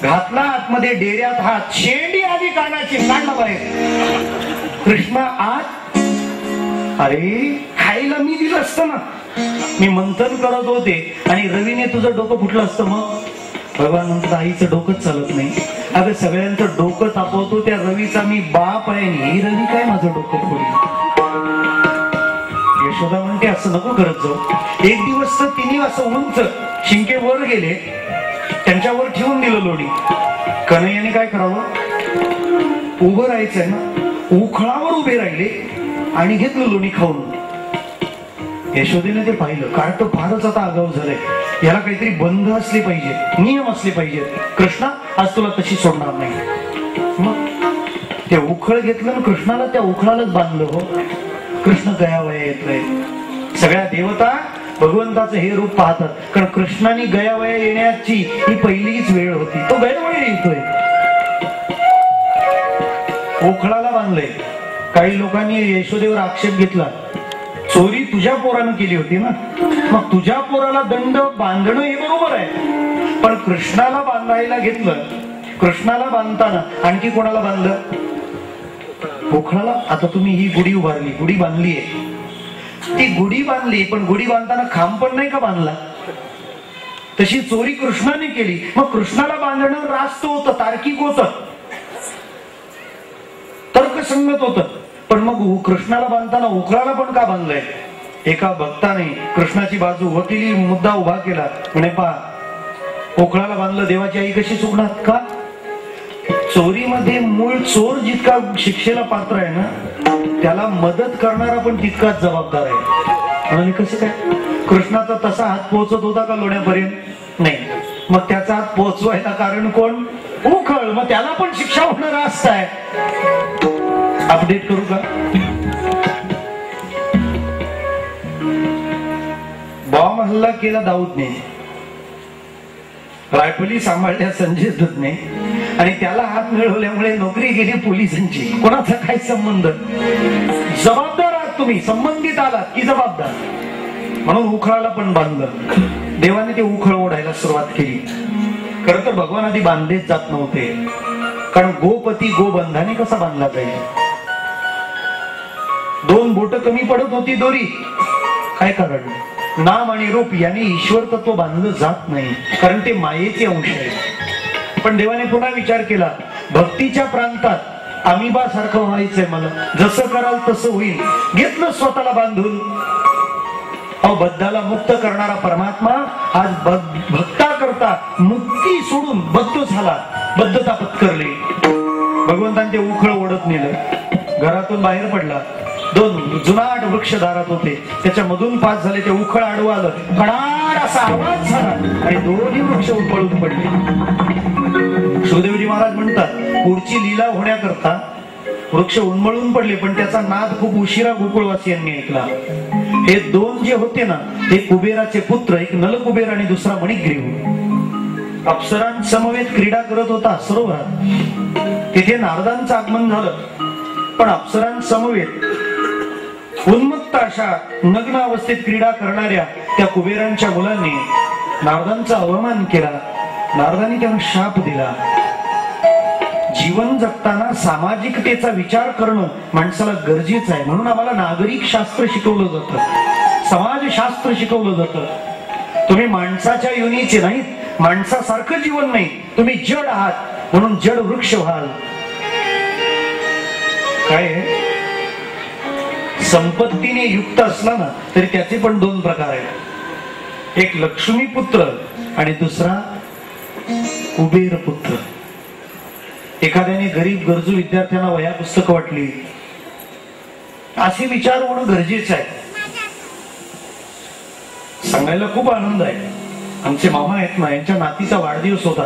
[SPEAKER 1] घातला आतमध्ये डेऱ्यात हात, शेंडी आधी कानाची काढला बाहेर. कृष्णा आत. अरे खायला मी दिलं असतं ना, मी मंथन करत होते आणि रवीने तुझं डोकं फुटलं असतं. मग भगवान म्हणतात आईचं डोकंच चालत नाही. अगं सगळ्यांचं डोकं तापवतो, त्या रवीचा मी बाप आहे, ही रवी काय माझं डोकं फोडली. यशोदा म्हणते असं नको करत जाऊ. एक दिवस तर तिने असं उंच शिंके वर गेले, त्यांच्यावर ठेवून दिलं लोणी. कन्हैयाने काय करावं? उभं राहायचंय ना, उखळावर उभे राहिले आणि घेतलं लोणी खाऊन. यशोदेने ते पाहिलं, कारण तो फारच आता आगाऊ झालाय, याला काहीतरी बंध असले पाहिजे, नियम असले पाहिजे. कृष्णा आज तुला तशी सोडणार नाही. मग ते उखळ घेतलं आणि कृष्णाला त्या उखळालाच बांधलं. हो, कृष्ण गयावया येतोय. सगळ्या देवता भगवंताचं हे रूप पाहतात, कारण कृष्णाने गयावया येण्याची ही पहिलीच वेळ होती. तो गयावया येतोय, उखळाला बांधलंय. काही लोकांनी यशोदेवर आक्षेप घेतला, चोरी तुझ्या पोरानं केली होती ना, मग तुझ्या पोराला दंड बांधणं हे बरोबर आहे, पण कृष्णाला बांधायला घेतलं. कृष्णाला बांधताना आणखी कोणाला बांधलं? उखळाला. आता तुम्ही ही गुढी उभारली, गुढी बांधलीये, ती गुढी बांधली, पण गुढी बांधताना खांब पण नाही का बांधला? तशी चोरी कृष्णाने केली, मग कृष्णाला बांधणं रास्त होतं, तार्किक होतं, तर्कसंगत होतं. पण मग कृष्णाला बांधताना उखळाला पण का बांधलंय? एका भक्ताने कृष्णाची बाजू वकिली मुद्दा उभा केला, म्हणे पहा उखळाला बांधलं, देवाची आई कशी चुकणार? का? चोरीमध्ये मूळ चोर जितका शिक्षेला पात्र आहे ना, त्याला मदत करणारा पण तितकाच जबाबदार आहे. म्हणून कसं काय? कृष्णाचा तसा हात पोहोचत होता का लोण्यापर्यंत? नाही. मग त्याचा हात पोहोचवायला कारण कोण? उखळ. मग त्याला पण शिक्षा होणार असं आहे. अपडेट करू का? बॉम्ब हल्ला केला दाऊदने, रायफली सांभाळल्या संजय दत्तने, आणि त्याला हात मिळवल्यामुळे नोकरी गेली पोलिसांची. कोणाचा काय संबंध? जबाबदार आहात तुम्ही, संबंधित आलात की जबाबदार. म्हणून उखळाला पण बांधलं. देवाने ते उखळ ओढायला सुरुवात केली. खर तर भगवान आधी बांधलेच जात नव्हते, कारण गोपती गोबंधाने कसा बांधला जाईल? 2 बोट कमी पडत होती दोरी. काय कारण? नाम आणि रूप याने ईश्वर तत्व बांधलं जात नाही, कारण ते मायेचे अंश आहे. पण देवाने पुन्हा विचार केला, भक्तीच्या प्रांतात अमिबा सारखं व्हायचंय मला, जसं कराल तसं होईल. घेतलं स्वतःला बांधून. बद्धाला मुक्त करणारा परमात्मा आज भक्ता करता मुक्ती सोडून बद्ध झाला, बद्धता पत्करली. भगवंतांनी ते उखळ ओढत नेलं, घरातून बाहेर पडला. 2 जुनाट वृक्ष दारात होते, त्याच्या मधून पास झाले. ते उखळ आडवं आलं, कडाड असा आवाज झाला आणि दोन्ही वृक्ष उखळून पडले. सुखदेवजी महाराज म्हणतात, पुढची लीला होण्याकरता वृक्ष उन्मळून पडले, पण त्याचा नाद खूप उशिरा गोकुळवासियांनी ऐकला. हे 2 जे होते ना, ते कुबेराचे पुत्र, एक नलकुबेर आणि दुसरा मणिग्रीव. अप्सरांसमवेत क्रीडा करत होता सरोवरात. तिथे नारदांचं आगमन झालं. पण अप्सरांसमवेत उन्मत्त अशा नग्न अवस्थेत क्रीडा करणाऱ्या त्या कुबेरांच्या मुलांनी नारदांचा अवमान केला. नारदांनी त्यांना शाप दिला. जीवन जगताना सामाजिकतेचा विचार करणं माणसाला गरजेचं आहे. म्हणून आम्हाला नागरिक शास्त्र शिकवलं जातं, समाजशास्त्र शिकवलं जातं. तुम्ही माणसाच्या योनीचे नाहीत, माणसासारखं जीवन नाही, तुम्ही जड आहात, म्हणून जड वृक्ष व्हाल. काय संपत्तीने युक्त असला ना तरी त्याचे पण 2 प्रकार आहेत. एक लक्ष्मी पुत्र आणि दुसरा कुबेर पुत्र. एखाद्याने गरीब गरजू विद्यार्थ्यांना वह्या पुस्तकं वाटली, असे विचार होणं गरजेचं आहे. सांगायला खूप आनंद आहे. आमचे मामा आहेत ना, यांच्या नातीचा वाढदिवस होता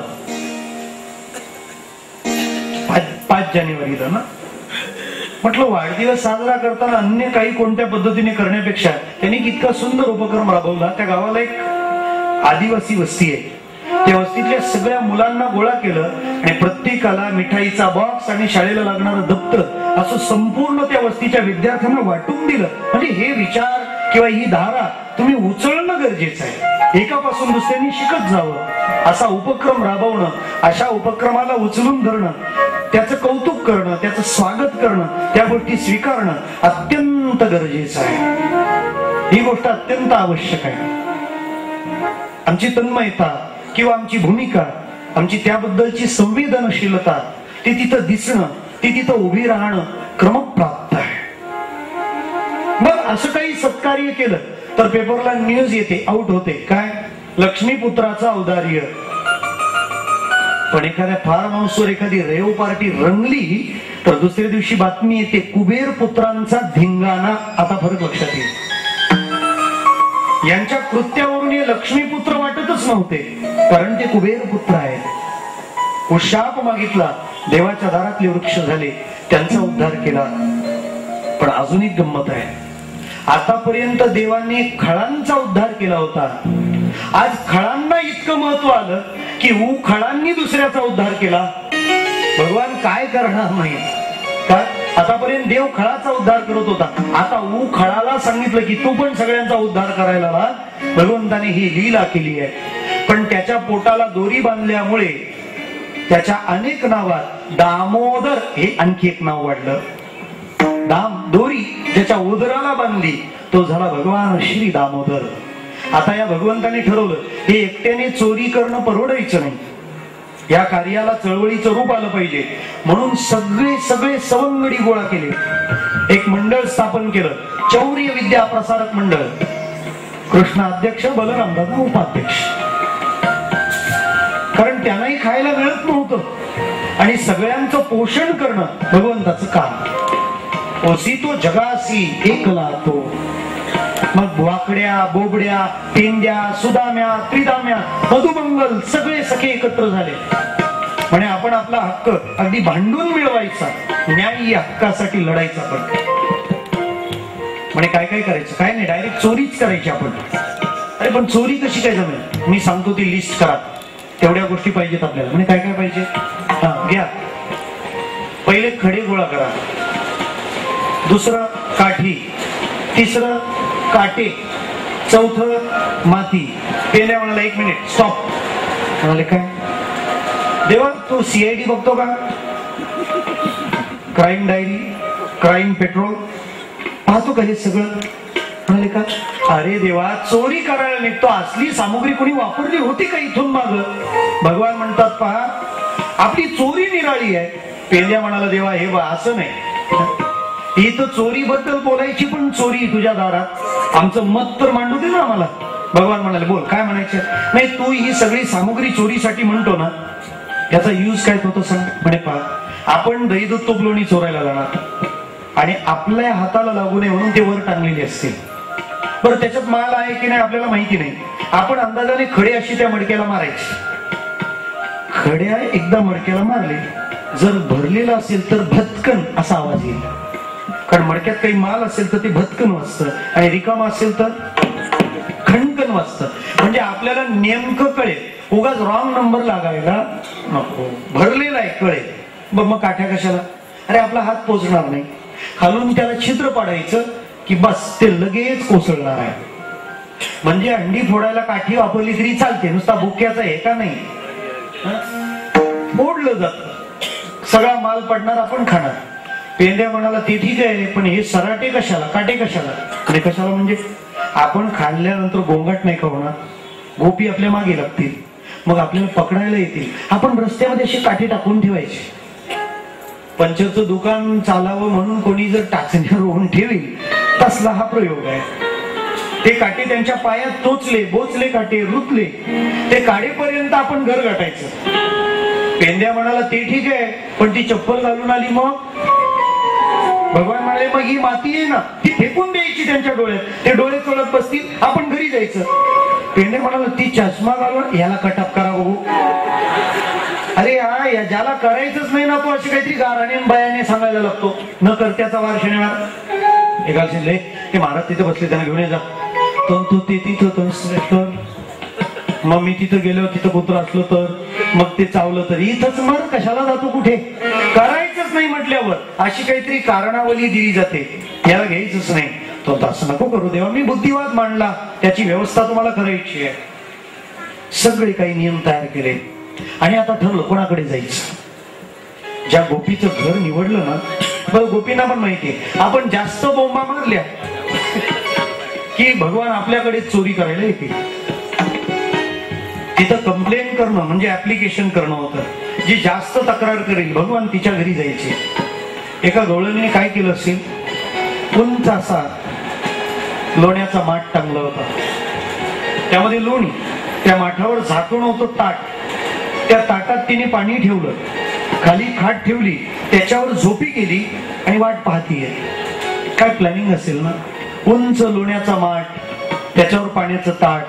[SPEAKER 1] 5 जानेवारीला ना. म्हटलं वाढदिवस साजरा करताना अन्य काही कोणत्या पद्धतीने करण्यापेक्षा त्यांनी इतका सुंदर उपक्रम राबवला. त्या गावाला एक आदिवासी वस्ती आहे. त्या वस्तीतल्या सगळ्या मुलांना गोळा केलं आणि प्रत्येकाला मिठाईचा बॉक्स आणि शाळेला लागणारं दप्तर असं संपूर्ण त्या वस्तीच्या विद्यार्थ्यांना वाटून दिलं. म्हणजे हे विचार किंवा ही धारा तुम्ही उचलणं गरजेचं आहे. एकापासून दुसऱ्यांनी शिकत जावं असा उपक्रम राबवणं, अशा उपक्रमाला उचलून धरणं, त्याचं कौतुक करणं, त्याचं स्वागत करणं, त्या गोष्टी स्वीकारणं अत्यंत गरजेचं आहे. ही गोष्ट अत्यंत आवश्यक आहे. आमची तन्मयता किंवा आमची भूमिका, आमची त्याबद्दलची संवेदनशीलता, ती तिथं दिसणं, ती तिथं उभी राहणं क्रमप्राप्त आहे. मग असं काही सत्कार्य केलं तर पेपरला न्यूज येते, आउट होते. काय? लक्ष्मीपुत्राचा औदार्य. पण एखाद्या फार्म हाऊसवर एखादी रेव पार्टी रंगली तर दुसऱ्या दिवशी बातमी येते, कुबेर पुत्रांचा धिंगाणा. आता फरक लक्षात येईल. यांच्या कृत्यावरून हे लक्ष्मीपुत्र वाटतच नव्हते, कारण ते कुबेर पुत्र आहेत. शाप मागितला, देवाच्या दारातले वृक्ष झाले, त्यांचा उद्धार केला. पण अजून एक गंमत आहे. आतापर्यंत देवाने खळांचा उद्धार केला होता. आज खळांना इतकं महत्व आलं की खळांनी दुसऱ्याचा उद्धार केला. भगवान काय करणार नाही का? आतापर्यंत देव खळाचा उद्धार करत होता, आता खळाला सांगितलं की तू पण सगळ्यांचा उद्धार करायला लाग. भगवंताने ही लीला केली आहे. पण त्याच्या पोटाला दोरी बांधल्यामुळे त्याच्या अनेक नावात दामोदर हे आणखी एक नाव वाढलं. दोरी ज्याच्या उदराला बांधली तो झाला भगवान श्री दामोदर. आता या भगवंताने ठरवलं हे एकट्याने चोरी करणं परवडायचं नाही. या कार्याला चळवळीचं रूप आलं पाहिजे म्हणून सगळे सगळे सवंगडी गोळा केले, एक मंडळ स्थापन केलं, चौर्य विद्या प्रसारक मंडळ. कृष्ण अध्यक्ष, बलरामदादा उपाध्यक्ष. कारण त्यांनाही खायला मिळत नव्हतं आणि सगळ्यांचं पोषण करणं भगवंताचं काम. ओसी तो जगासी एकला तो. मग वाकड्या, बोबड्या, पेंड्या, सुदाम्या, त्रिदाम्या, मधुमंगल सगळे सखे एकत्र झाले. म्हणे आपण आपला हक्क अगदी भांडून मिळवायचा, न्याय या हक्कासाठी लढायचा. पण म्हणे काय काय करायचं, काय नाही, डायरेक्ट चोरीच करायची आपण. अरे पण चोरी कशी काय जमेल, मी सांगतो ती लिस्ट करा, तेवढ्या गोष्टी पाहिजेत आपल्याला. म्हणजे काय काय पाहिजे, हा घ्या. पहिले खडे गोळा करा, दुसरं काठी, तिसरं काटे, चौथं माती. पेल्या म्हणाला 1 मिनिट स्टॉप. म्हणाले काय देवा, तो सीआयडी बघतो का, क्राईम डायरी, क्राईम पेट्रोल पाहतो का हे सगळं. म्हणाले का, अरे देवा चोरी करायला निघतो, असली सामुग्री कोणी वापरली होती का इथून माग. भगवान म्हणतात पहा आपली चोरी निराळी आहे. पेल्या म्हणाला देवा हे बा असं नाही, इथं चोरी बद्दल बोलायची पण चोरी तुझ्या दारात, आमचं मत तर मांडू दे ना आम्हाला. भगवान म्हणाले बोल काय म्हणायचं. नाही तू ही सगळी सामुग्री चोरीसाठी म्हणतो ना, याचा यूज काय होतो सांग. म्हणे पहा आपण दही दूध तूप लोणी चोरायला जाणार आणि आपल्या हाताला लागू नये म्हणून ते वर टांगलेली असते. बरं त्याच्यात माल आहे की नाही आपल्याला माहिती नाही, आपण अंदाजाने खडे अशी त्या मडक्याला मारायचे. खड्या एकदा मडक्याला मारले, जर भरलेला असेल तर भत्कन असा आवाज येईल, कारण मडक्यात काही माल असेल तर ते भत्कन वाजतं आणि रिकामा असेल तर खणकन वाजतं. म्हणजे आपल्याला नेमकं कळेल, उगाच रॉंग नंबर लागायला नको. भरलेला आहे कळेल. मग काठ्या कशाला, अरे आपला हात पोचणार नाही, खालून त्याला छिद्र पाडायचं की बस ते लगेच कोसळणार आहे. म्हणजे अंडी फोडायला काठी वापरली तरी चालते, नुसता बुक्याचा हे का नाही, फोडलं जात, सगळा माल पडणार, आपण खाणार. पेंड्या म्हणाला ते ठीक आहे पण हे सराटे कशाला, काटे कशाला. आणि कशाला म्हणजे आपण खाल्ल्यानंतर गोंगाट नाही का होणार, गोपी आपल्या मागे लागतील, मग आपल्याला पकडायला येतील. आपण रस्त्यामध्ये असे काठी टाकून ठेवायचे. पंचरचं दुकान चालावं म्हणून कोणी जर टाचण्या रोवून ठेवेल तसला हा प्रयोग आहे. ते काटे त्यांच्या पायात टोचले, बोचले काटे, रुतले, ते काढेपर्यंत आपण घर गाठायचं. पेंड्या म्हणाला ते ठीक आहे पण ती चप्पल घालून आली मग. भगवान म्हणाले मग ही माती आहे ना ती फेकून द्यायची त्यांच्या डोळ्यात, ते डोळे चोळत बसतील, आपण घरी जायचं. पेंड्या म्हणाला ती चष्मा घालून याला कटअप करा बघू. अरे हा या ज्याला करायचंच नाही ना तो अशी काहीतरी गाराने बयाने सांगायला लागतो, न करत्याचा वार शनिवार. एका ते महाराज तिथे बसले, त्यांना घेऊन जा. तू ते तिथं तर मग मी तिथं गेलो, तिथं कुत्र असलो तर, मग ते चावलं तर इथंच मर, कशाला जातो कुठे. करायचंच नाही म्हटल्यावर अशी काहीतरी कारणावली दिली जाते, याला घ्यायचंच नाही. तो असं नको करू देवा, मी बुद्धिवाद मांडला, त्याची व्यवस्था तुम्हाला करायची आहे. सगळे काही नियम तयार केले आणि आता ठरलं कोणाकडे जायचं. ज्या गोपीचं घर निवडलं ना, बरं गोपींना पण माहितीये आपण जास्त बोंबा मारल्या की भगवान आपल्याकडे चोरी करायला येते. तिथं कंप्लेन करणं म्हणजे ऍप्लिकेशन करणं होतं. जी जास्त तक्रार करेल भगवान तिच्या घरी जायचे. एका गवळणीने काय केलं असेल, उंच असा लोण्याचा माठ टांगला होता, त्यामध्ये लोणी, त्या माठावर झाकण होतं ताट, त्या ताटात तिने पाणी ठेवलं, खाली खाट ठेवली, त्याच्यावर झोपी केली आणि वाट पाहतीये. काय प्लॅनिंग असेल ना. उंच लोण्याचा माठ, त्याच्यावर पाण्याचं ताट,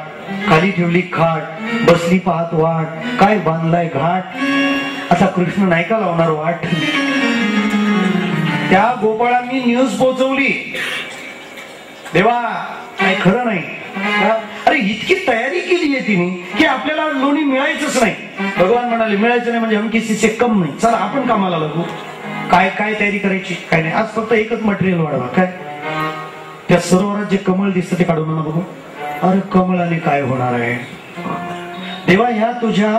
[SPEAKER 1] खाली ठेवली खाट, बसली पाहत वाट, काय बांधलाय घाट. आता कृष्ण नाही का लावणार वाट. त्या गोपाळांनी न्यूज पोहोचवली, देवा काय खरं नाही. अरे इतकी तयारी केली आहे तिने की आपल्याला लोणी मिळायचंच नाही. भगवान म्हणाले मिळायचं नाही म्हणजे हम किसी से कम नाही, चला आपण कामाला लागू. काय काय तयारी करायची, काय नाही, आज फक्त एकच मटेरियल वाढवा. काय त्या सरोवरात जे कमळ दिसतं ते काढून बघू. अरे कमळाने काय होणार आहे देवा, ह्या तुझ्या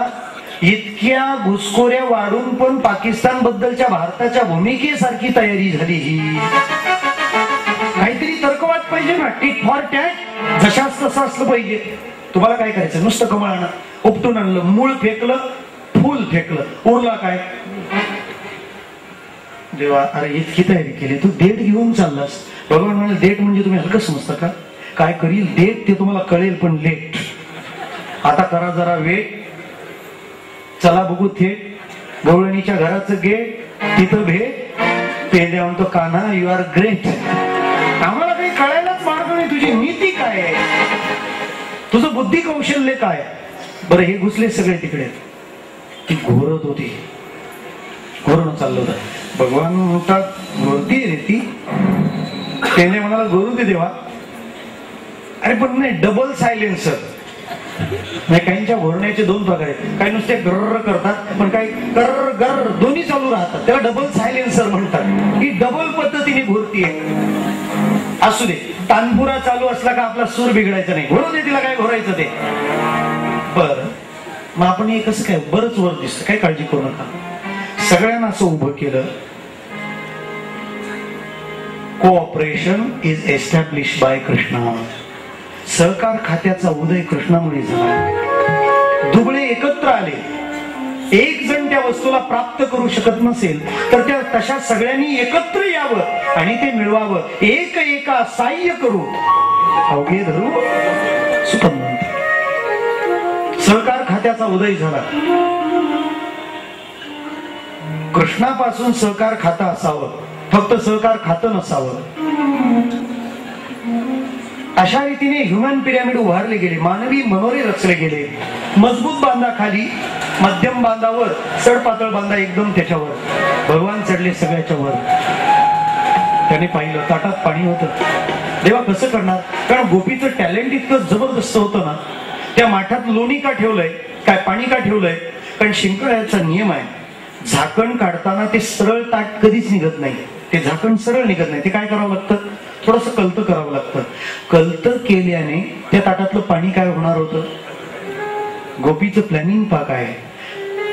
[SPEAKER 1] इतक्या घुसखोऱ्या वाढून पण पाकिस्तान बद्दलच्या भारताच्या भूमिकेसारखी तयारी झाली. ही काहीतरी तर्कवाद पाहिजे ना, टिट फॉर टॅट, जशाच तसं असलं पाहिजे. तुम्हाला काय करायचं, नुसतं कमळ आणा, उपटून आणलं, मूळ फेकलं, फुल फेकलं, उरला काय? देवा, अरे इतकी तयारी केली, तू देठ घेऊन चाललास. भगवान म्हणाले, देठ म्हणजे तुम्ही हलकं समजता का? काय करील देठ ते तुम्हाला कळेल, पण लेट. आता करा जरा वेट, चला बघू थेट गवळणीच्या घराचं गेट, तिथं भेट. पेंद्या म्हणतो, कान्हा यू आर ग्रेट. आम्हाला काही कळायलाच मार्ग नाही, तुझी नीती काय आहे, तुझं बुद्धी कौशल्य काय. बरं, हे घुसले सगळे तिकडे. ती घोरत होती, घोरणं चाललं होतं. भगवान म्हणतात, घोरती रे ती. त्याने म्हणाला, घोरू दे देवा. अरे पण नाही, डबल सायलेन्सर. काहींच्या घोरण्याचे दोन प्रकार आहेत. काही नुसते गर्र करतात, पण काही गर्र गर्र दोन्ही चालू राहतात. त्याला डबल सायलेन्सर म्हणतात. ही डबल पद्धतीने घोरतीये. असू दे, तानपुरा चालू असला का आपला सूर बिघडायचा नाही. घोरू दे तिला, काय घोरायचं ते. बर, मग आपण हे कसं काय बरंच वर दिसतं, काही काळजी करू नका. सगळ्यांना असं उभं केलं. Cooperation is establish by Krishna. सहकार खात्याचा उदय कृष्णामुळे झाला. दुबळे एकत्र आले. एक जण त्या वस्तूला प्राप्त करू शकत नसेल तर त्या तशा सगळ्यांनी एकत्र यावं आणि ते मिळवावं. एक एका साह्य करू अवघे धरू सुखमंत. सहकार खात्याचा उदय झाला. कृष्णापासून सहकार खातं असावं, फक्त सहकार खातं नसावं. अशा रीतीने ह्युमन पिरॅमिड उभारले गेले. मानवी मनोरे रचले गेले. मजबूत बांधा खाली, मध्यम बांधावर, चढपातळ बांधा एकदम त्याच्यावर. भगवान चढले सगळ्याच्या वर. त्याने पाहिलं ताटात पाणी होतं. देवा कसं करणार? कारण गोपीचं टॅलेंट इतकं जबरदस्त होतं ना. त्या माठात लोणी का ठेवलंय, काय पाणी का ठेवलंय? कारण शिंकड्याचा नियम आहे, झाकण काढताना ते सरळ ताट कधीच निघत नाही. ते झाकण सरळ निघत नाही. ते काय करावं लागतं? थोडस कलतं करावं लागतं. कलतं केल्याने त्या ताटातलं पाणी काय होणार होतं? गोपीचं प्लॅनिंग पाक आहे.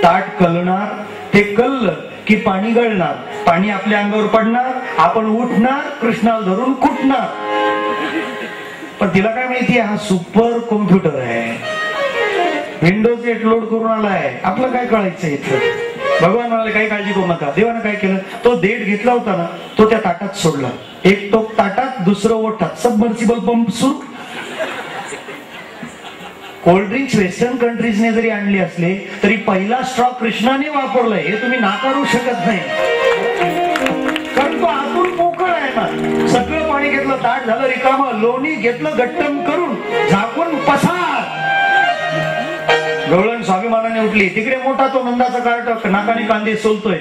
[SPEAKER 1] ताट कलणार, ते कललं की पाणी गळणार, पाणी आपल्या अंगावर पडणार, आपण उठणार, कृष्णाला धरून कुटणार. पण तिला काय माहिती, हा सुपर कॉम्प्युटर आहे, विंडोज 8 लोड करून आलाय, आपलं काय कळायचं इथं. भगवान म्हणाले, काही काळजी करू नका. देवानं काय केलं, तो देठ घेतला होता ना, तो त्या ताटात सोडला. एक टोक ताटात, दुसरं ओठात. सबमर्सिबल पंप सुरू. कोल्ड्रिंक्स वेस्टर्न कंट्रीजने जरी आणले असले तरी पहिला स्ट्रॉ कृष्णाने वापरलाय, हे तुम्ही नाकारू शकत नाही. कारण तो आतून पोकळ आहे ना. सगळं पाणी घेतलं, ताट झालं रिकामं, लोणी घेतलं गट्टम करून, झाकून पसार. गवळण स्वाभिमानाने उठली. तिकडे मोठा तो नंदाचा कार्ट नाकाने कांदे सोलतोय.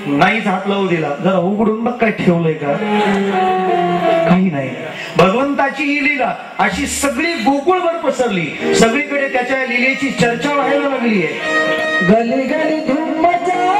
[SPEAKER 1] नाहीच हात लावू दिला. जरा उघडून बघ काय ठेवलंय का? काही नाही. भगवंताची ही लीला अशी सगळी गोकुळभर पसरली. सगळीकडे त्याच्या लीलेची चर्चा व्हायला लागली आहे.
[SPEAKER 2] गली गली धूम मचाए.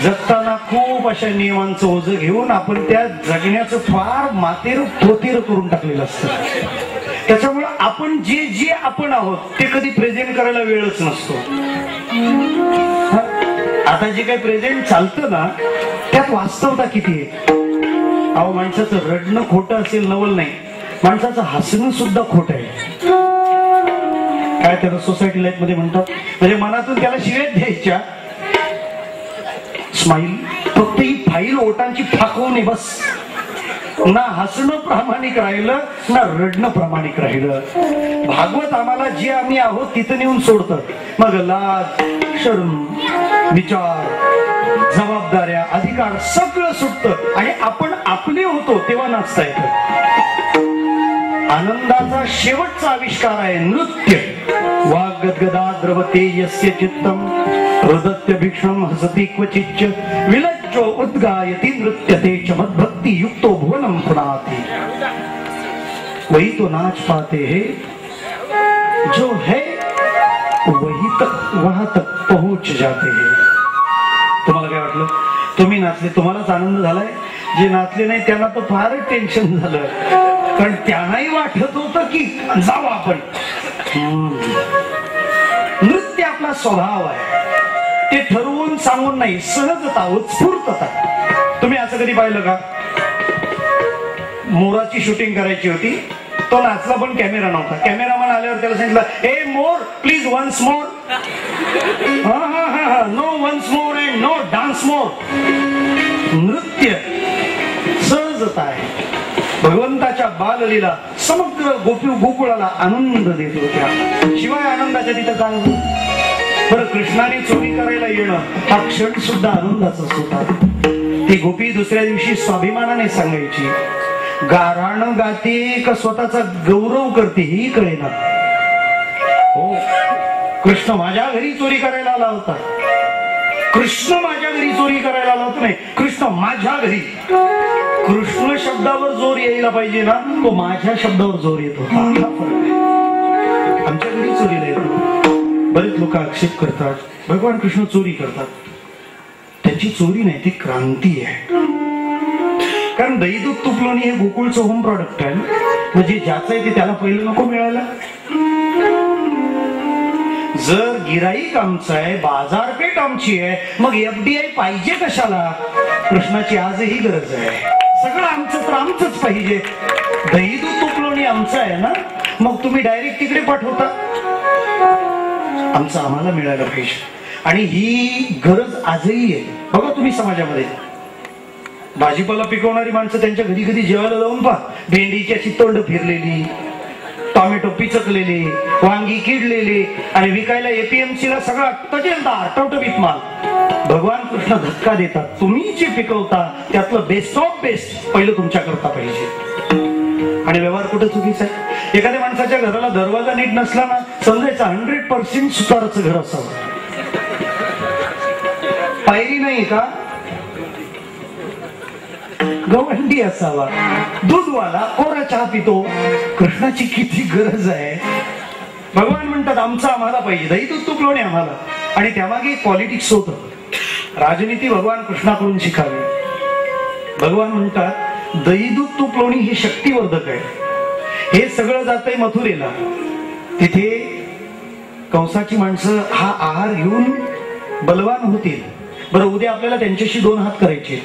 [SPEAKER 1] जगताना खूप अशा नियमांचं ओझं घेऊन आपण त्या जगण्याचं फार मातेर पोतेर करून टाकलेलं असतं. त्याच्यामुळे आपण जे जे आपण आहोत ते कधी प्रेझेंट करायला वेळच नसतो. आता जे काही प्रेझेंट चालतं ना त्यात वास्तवता किती आहे. अहो माणसाचं रडणं खोटं असेल नवल नाही, माणसाचं हसणं सुद्धा खोटं आहे. काय त्याला सोसायटी लाईफ मध्ये म्हणतात, म्हणजे मनातून त्याला शिव्याच द्यायच्या. स्माईल फक्त ही फाईल ओटांची फाकवणे बस. ना हसणं प्रामाणिक राहिलं ना रडणं प्रामाणिक राहिलं. भागवत आम्हाला जे आम्ही आहोत तिथं नेऊन सोडतं. मग लाज शरम विचार जबाबदाऱ्या अधिकार सगळं सुटतं आणि आपण आपले होतो तेव्हा नाचता येतं. आनंदाचा शेवटचा आविष्कार आहे नृत्य. वाग गदगदा द्रवते यस्य चित्तम हृदत्य भिक्षम हसति क्वचिच्च विलज्जो उद्गायति नृत्यते च मद्भक्ति युक्तो भुवनम पुनाति. वही तो नाच पाते हैं जो है वही तक वहां तक पहुंच जाते हैं. तुम्हाला काय वाटलं, तुम्ही नाचले तुम्हालाच आनंद झालाय, जे नाचले नाही त्यांना तर फारच टेन्शन झालं, कारण त्यांनाही वाटत होतं की जाऊ आपण. नृत्य आपला स्वभाव आहे, ते ठरवून सांगून नाही, सहजता उत्स्फूर्तता. तुम्ही असं कधी पाहिलं का, मोराची शूटिंग करायची होती, तो नाचला पण कॅमेरा नव्हता. कॅमेरामॅन आल्यावर त्याला सांगितलं a more please once more. No once more and no dance more. नृत्य सहजता आहे. भगवंताच्या बाललीला समग्र गोकुळाला आनंद देत होत्या. शिवाय आनंदाच्या तिथं काय बरं, कृष्णाने चोरी करायला येणं हा क्षण सुद्धा आनंदाचाच होता. ती गोपी दुसऱ्या दिवशी स्वाभिमानाने सांगायची, गाराणं गाते का स्वतःचा गौरव करते ही कळेना. हो, कृष्ण माझ्या घरी चोरी करायला आला होता. कृष्ण माझ्या घरी चोरी करायला आला होता नाही, कृष्ण माझ्या घरी. कृष्ण शब्दावर जोर यायला पाहिजे ना, तो माझ्या शब्दावर जोर येत होता. हा फरक आहे. आमच्या घरी चोरीला येतो. बरेच लोक आक्षेप करतात भगवान कृष्ण चोरी करतात. त्याची चोरी नाही, ती क्रांती आहे. कारण दही दूध तूप लोणी हे गोकुळचं होम प्रॉडक्ट आहे. म्हणजे ज्याचं आहे ते त्याला पहिलं नको मिळायला. जर गिराईक आमचं आहे, बाजारपेठ आमची आहे, मग एफडीआय पाहिजे कशाला. कृष्णाची आजही गरज आहे. सगळं आमचं तर आमचंच पाहिजे. दही दूध तूप लोणी आमचं आहे ना, मग तुम्ही डायरेक्ट तिकडे पाठवता. आमचं आम्हाला मिळायला पाहिजे. आणि ही गरज आजही आहे. बघा तुम्ही समाजामध्ये भाजीपाला पिकवणारी माणसं त्यांच्या घरी कधी जेवायला जाऊन पहा, भेंडीची अशी तोंड फिरलेली, टोमॅटो पिचकलेले, वांगी किडलेले, आणि विकायला एपीएमसीला सगळा तजेलदार टवटवीत माल. भगवान कृष्ण धक्का देतात, तुम्ही जे पिकवता त्यातलं बेस्ट ऑफ बेस्ट पहिलं तुमच्या करता पाहिजे. आणि व्यवहार कुठे चुकीचा आहे. एखाद्या माणसाच्या घराला दरवाजा नीट नसला ना, समजायचं 100% सुताराचं घर असावं. पायरी नाही का, गवंडी असावा. दूधवाला कोरा चहा पितो. कृष्णाची किती गरज आहे. भगवान म्हणतात आमचं आम्हाला पाहिजे, दही दूध तूप लोणी आम्हाला. आणि त्यामागे पॉलिटिक्स होतं. राजनीती भगवान कृष्णाकडून शिकावी. भगवान म्हणतात दही दूध तूप लोणी हे शक्तिवर्धक आहे. हे सगळं जातंय मथुरेला. तिथे कंसाची माणसं हा आहार घेऊन बलवान होतील. बरं, उद्या आपल्याला त्यांच्याशी 2 हात करायचे.